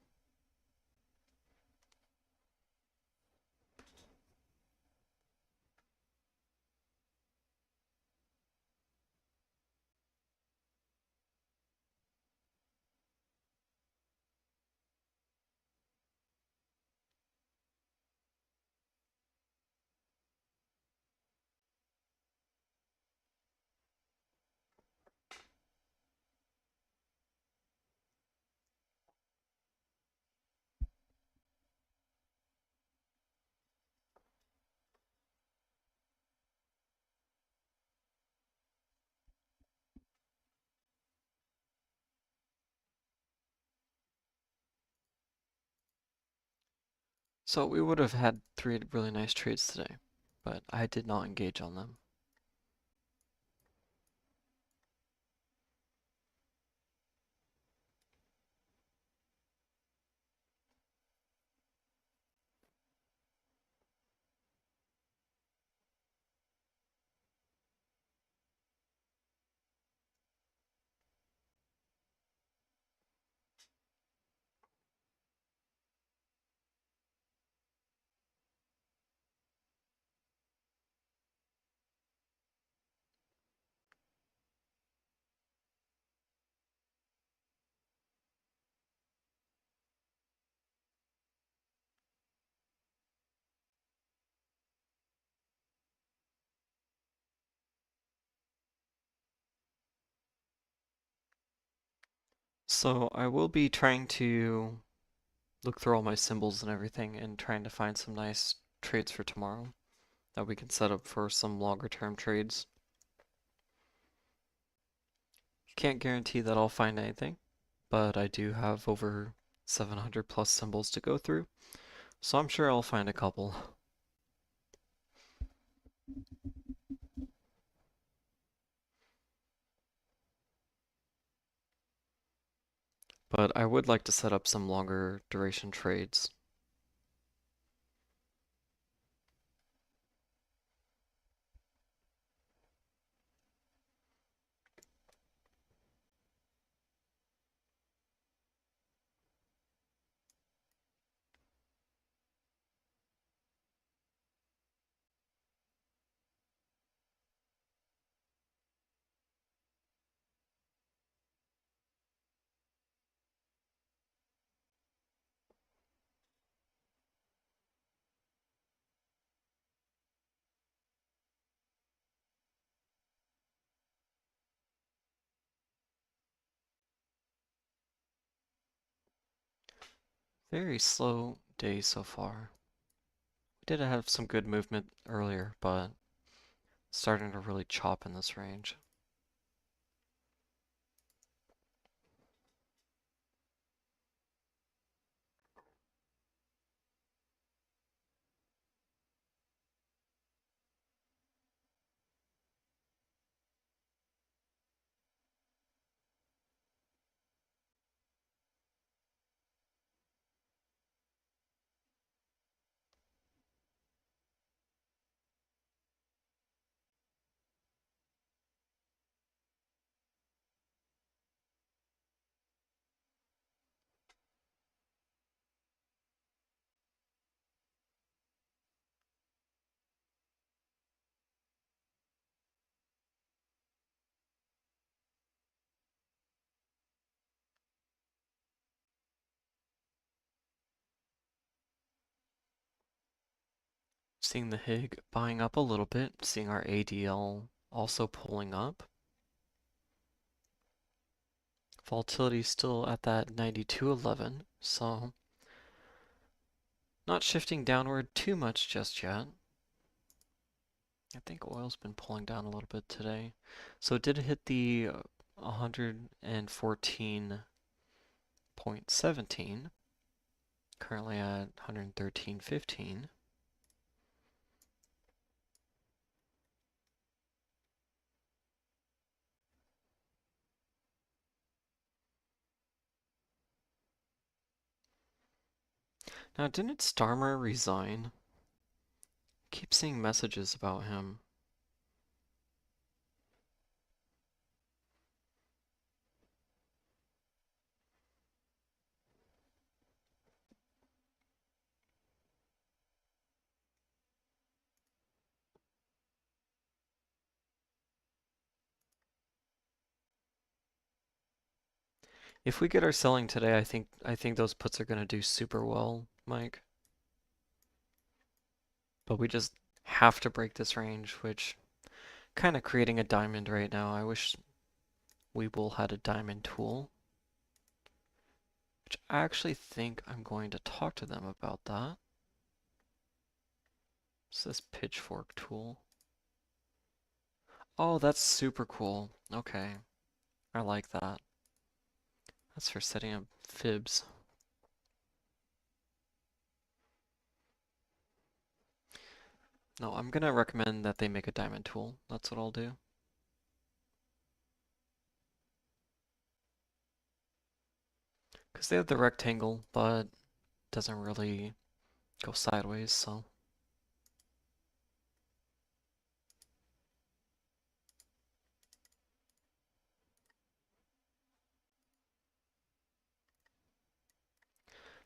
So we would have had 3 really nice trades today, but I did not engage on them. So I will be trying to look through all my symbols and everything and trying to find some nice trades for tomorrow that we can set up for some longer term trades. Can't guarantee that I'll find anything, but I do have over 700 plus symbols to go through, so I'm sure I'll find a couple. But I would like to set up some longer duration trades. Very slow day so far. We did have some good movement earlier, but starting to really chop in this range. Seeing the HIG buying up a little bit, seeing our ADL also pulling up. Volatility still at that 92.11, so not shifting downward too much just yet. I think oil's been pulling down a little bit today. So it did hit the 114.17, currently at 113.15. Now, didn't Starmer resign? Keep seeing messages about him. If we get our selling today, I think those puts are gonna do super well, Mike. But we just have to break this range, which kind of creating a diamond right now. I wish Webull had a diamond tool, which I actually think I'm going to talk to them about that. What's this pitchfork tool? Oh, that's super cool. Okay, I like that. That's for setting up fibs. No, I'm gonna recommend that they make a diamond tool. That's what I'll do. Because they have the rectangle, but doesn't really go sideways, so.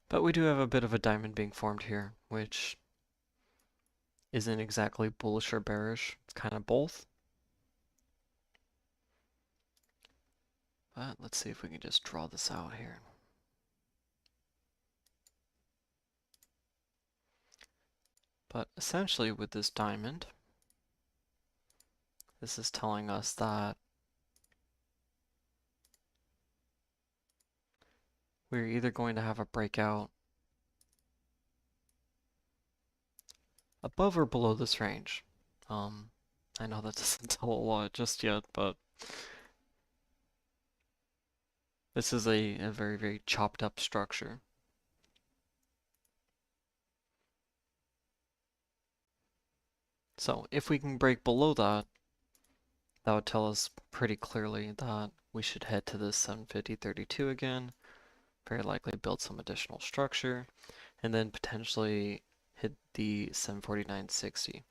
But we do have a bit of a diamond being formed here, which isn't exactly bullish or bearish. It's kind of both. But let's see if we can just draw this out here. But essentially with this diamond, this is telling us that we're either going to have a breakout above or below this range. I know that doesn't tell a lot just yet, but this is a very, very chopped up structure. So if we can break below that, that would tell us pretty clearly that we should head to this 750.32 again, very likely build some additional structure, and then potentially hit the 749.60.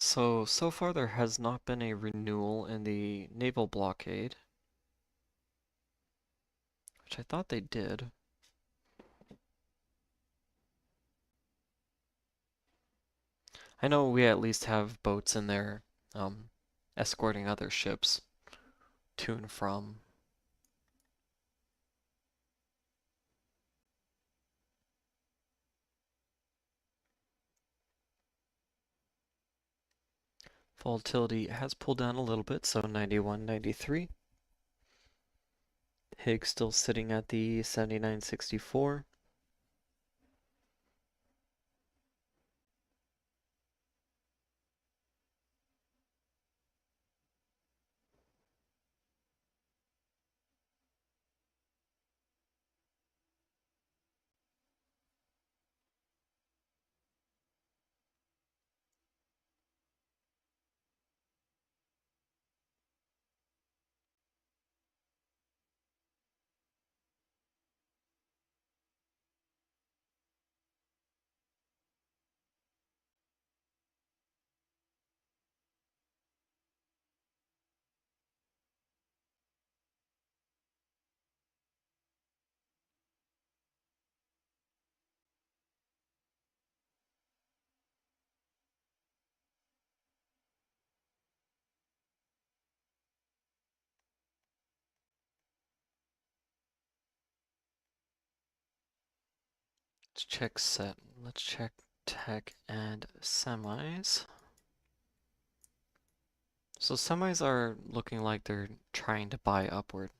So far there has not been a renewal in the naval blockade, which I thought they did. I know we at least have boats in there, escorting other ships to and from. Volatility has pulled down a little bit, so 91, 93. Higgs still sitting at the 79.64. Let's check set. Let's check tech and semis. So semis are looking like they're trying to buy upward.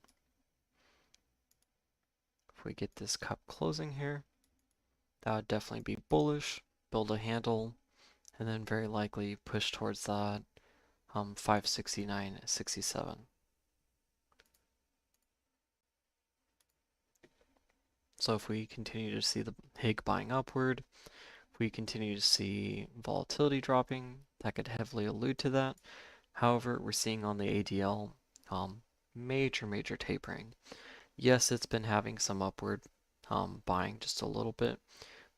If we get this cup closing here, that would definitely be bullish, build a handle, and then very likely push towards that 569.67. So if we continue to see the HIG buying upward, if we continue to see volatility dropping, that could heavily allude to that. However, we're seeing on the ADL major tapering. Yes, it's been having some upward buying just a little bit,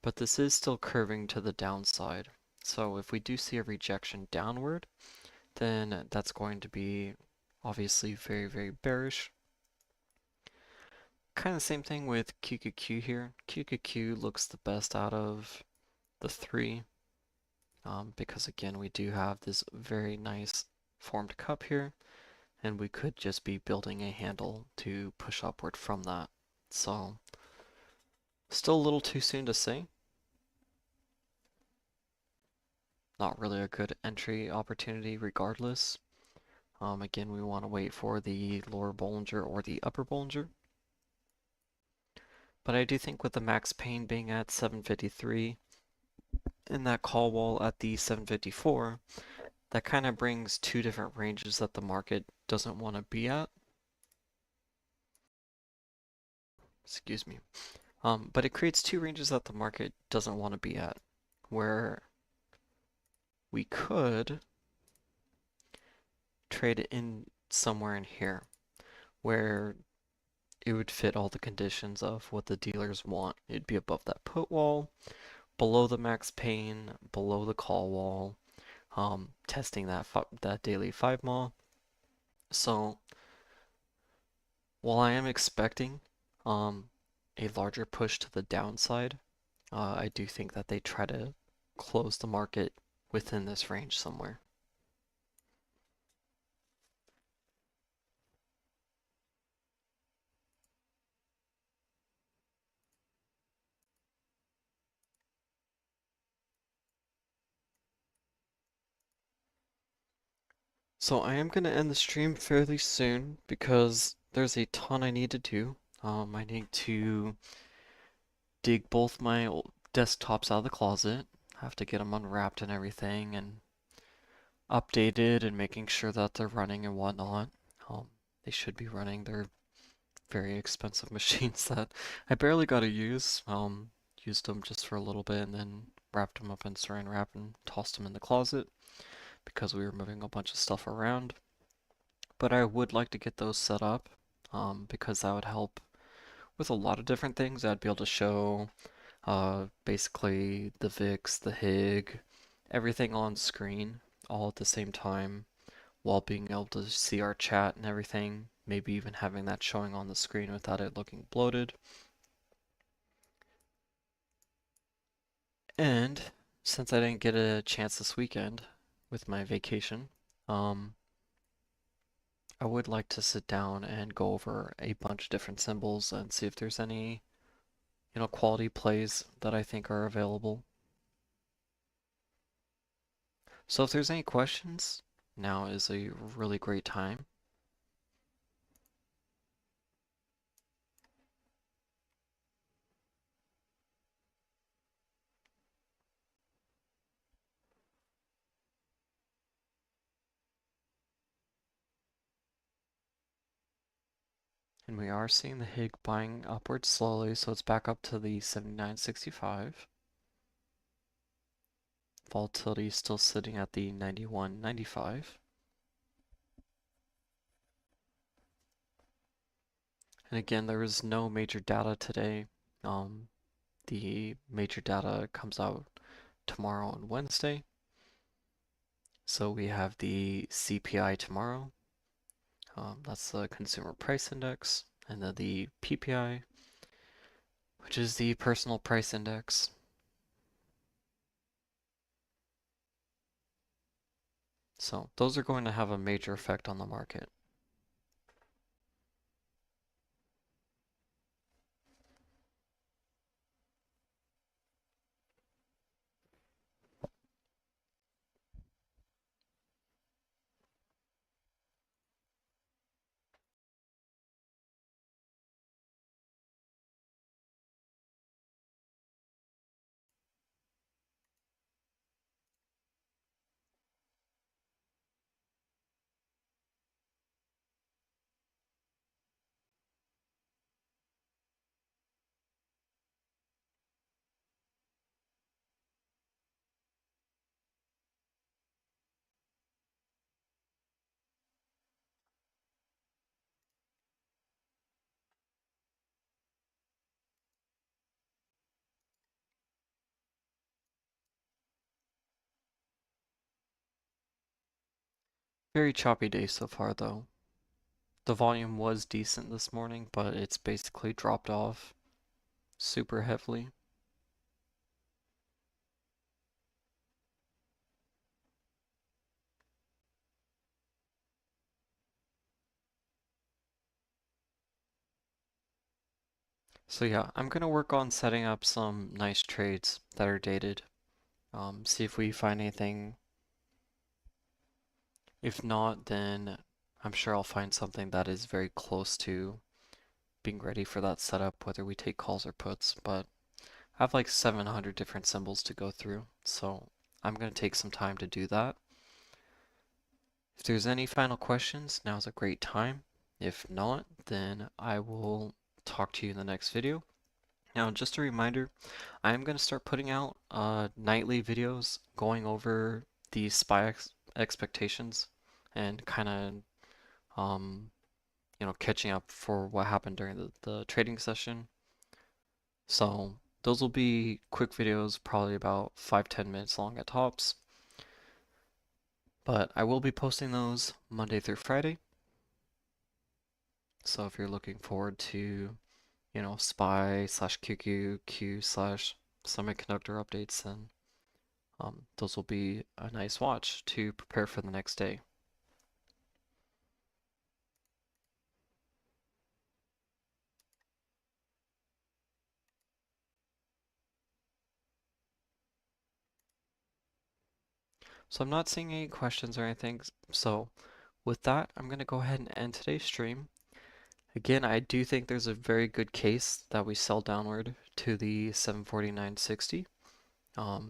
but this is still curving to the downside. So if we do see a rejection downward, then that's going to be obviously very bearish. Kind of the same thing with QQQ here. QQQ looks the best out of the three because again we do have this very nice formed cup here, and we could just be building a handle to push upward from that. So still a little too soon to say. Not really a good entry opportunity regardless. Again, we want to wait for the lower Bollinger or the upper Bollinger. But I do think with the max pain being at 753 and that call wall at the 754, that kind of brings two different ranges that the market doesn't want to be at. Excuse me. But it creates two ranges that the market doesn't want to be at, where we could trade it in somewhere in here, where it would fit all the conditions of what the dealers want. It'd be above that put wall, below the max pain, below the call wall, testing that daily 5 mile. So while I am expecting a larger push to the downside, I do think that they try to close the market within this range somewhere. So I am going to end the stream fairly soon because there's a ton I need to do. I need to dig both my old desktops out of the closet. I have to get them unwrapped and everything and updated and making sure that they're running and whatnot. They should be running. They're very expensive machines that I barely got to use. Used them just for a little bit and then wrapped them up in saran wrap and tossed them in the closet because we were moving a bunch of stuff around. But I would like to get those set up because that would help with a lot of different things. I'd be able to show basically the VIX, the HIG, everything on screen all at the same time while being able to see our chat and everything. Maybe even having that showing on the screen without it looking bloated. And since I didn't get a chance this weekend with my vacation, I would like to sit down and go over a bunch of different symbols and see if there's any, quality plays that I think are available. So if there's any questions, now is a really great time. And we are seeing the HIG buying upwards slowly, so it's back up to the 79.65. Volatility is still sitting at the 91.95. And again, there is no major data today. The major data comes out tomorrow and Wednesday. So we have the CPI tomorrow. That's the Consumer Price Index. And then the PPI, which is the Personal Price Index. So those are going to have a major effect on the market. Very choppy day so far though. The volume was decent this morning, but it's basically dropped off super heavily. So yeah, I'm gonna work on setting up some nice trades that are dated. See if we find anything. If not, then I'm sure I'll find something that is very close to being ready for that setup, whether we take calls or puts. But I have like 700 different symbols to go through, so I'm gonna take some time to do that. If there's any final questions, now's a great time. If not, then I will talk to you in the next video. Now, just a reminder, I'm going to start putting out nightly videos going over the SPY expectations and kind of, catching up for what happened during the trading session. So those will be quick videos, probably about 5-10 minutes long at tops. But I will be posting those Monday through Friday. So if you're looking forward to, SPY slash QQQ slash semiconductor updates, then those will be a nice watch to prepare for the next day. So I'm not seeing any questions or anything. So with that, I'm going to go ahead and end today's stream. Again, I do think there's a very good case that we sell downward to the 749.60.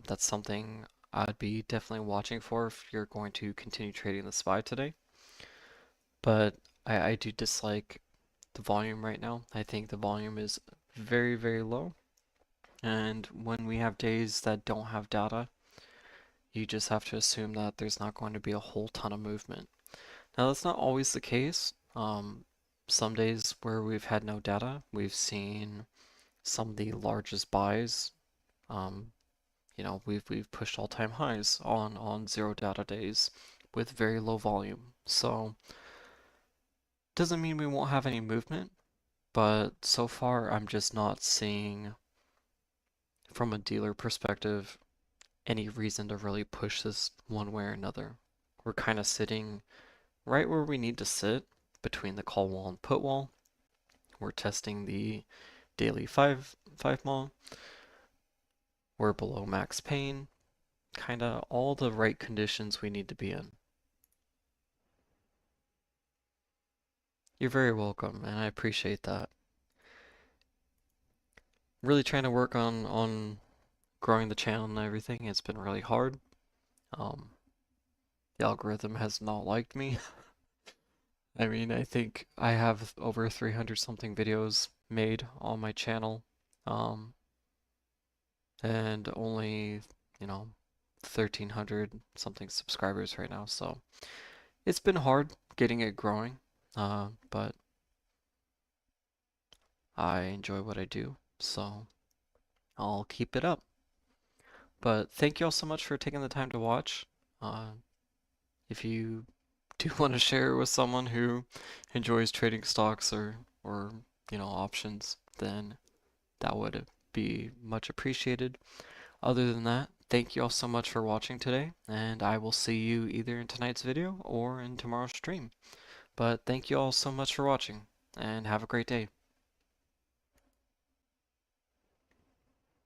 That's something I'd be definitely watching for if you're going to continue trading the SPY today. But I do dislike the volume right now. I think the volume is very, very low. And when we have days that don't have data, you just have to assume that there's not going to be a whole ton of movement. Now, that's not always the case. Some days where we've had no data, we've seen some of the largest buys. We've pushed all-time highs on zero data days with very low volume. So doesn't mean we won't have any movement, but so far I'm just not seeing, from a dealer perspective, any reason to really push this one way or another. We're kind of sitting right where we need to sit. between the call wall and put wall. We're testing the daily 5 mall. We're below max pain. Kinda all the right conditions we need to be in. You're very welcome, and I appreciate that. Really trying to work on growing the channel and everything. It's been really hard. The algorithm has not liked me. I mean, I think I have over 300 something videos made on my channel, and only, 1,300 something subscribers right now. So it's been hard getting it growing, but I enjoy what I do, so I'll keep it up. But thank you all so much for taking the time to watch. If you do want to share with someone who enjoys trading stocks or options, then that would be much appreciated. Other than that, thank you all so much for watching today, and I will see you either in tonight's video or in tomorrow's stream. But thank you all so much for watching, and have a great day.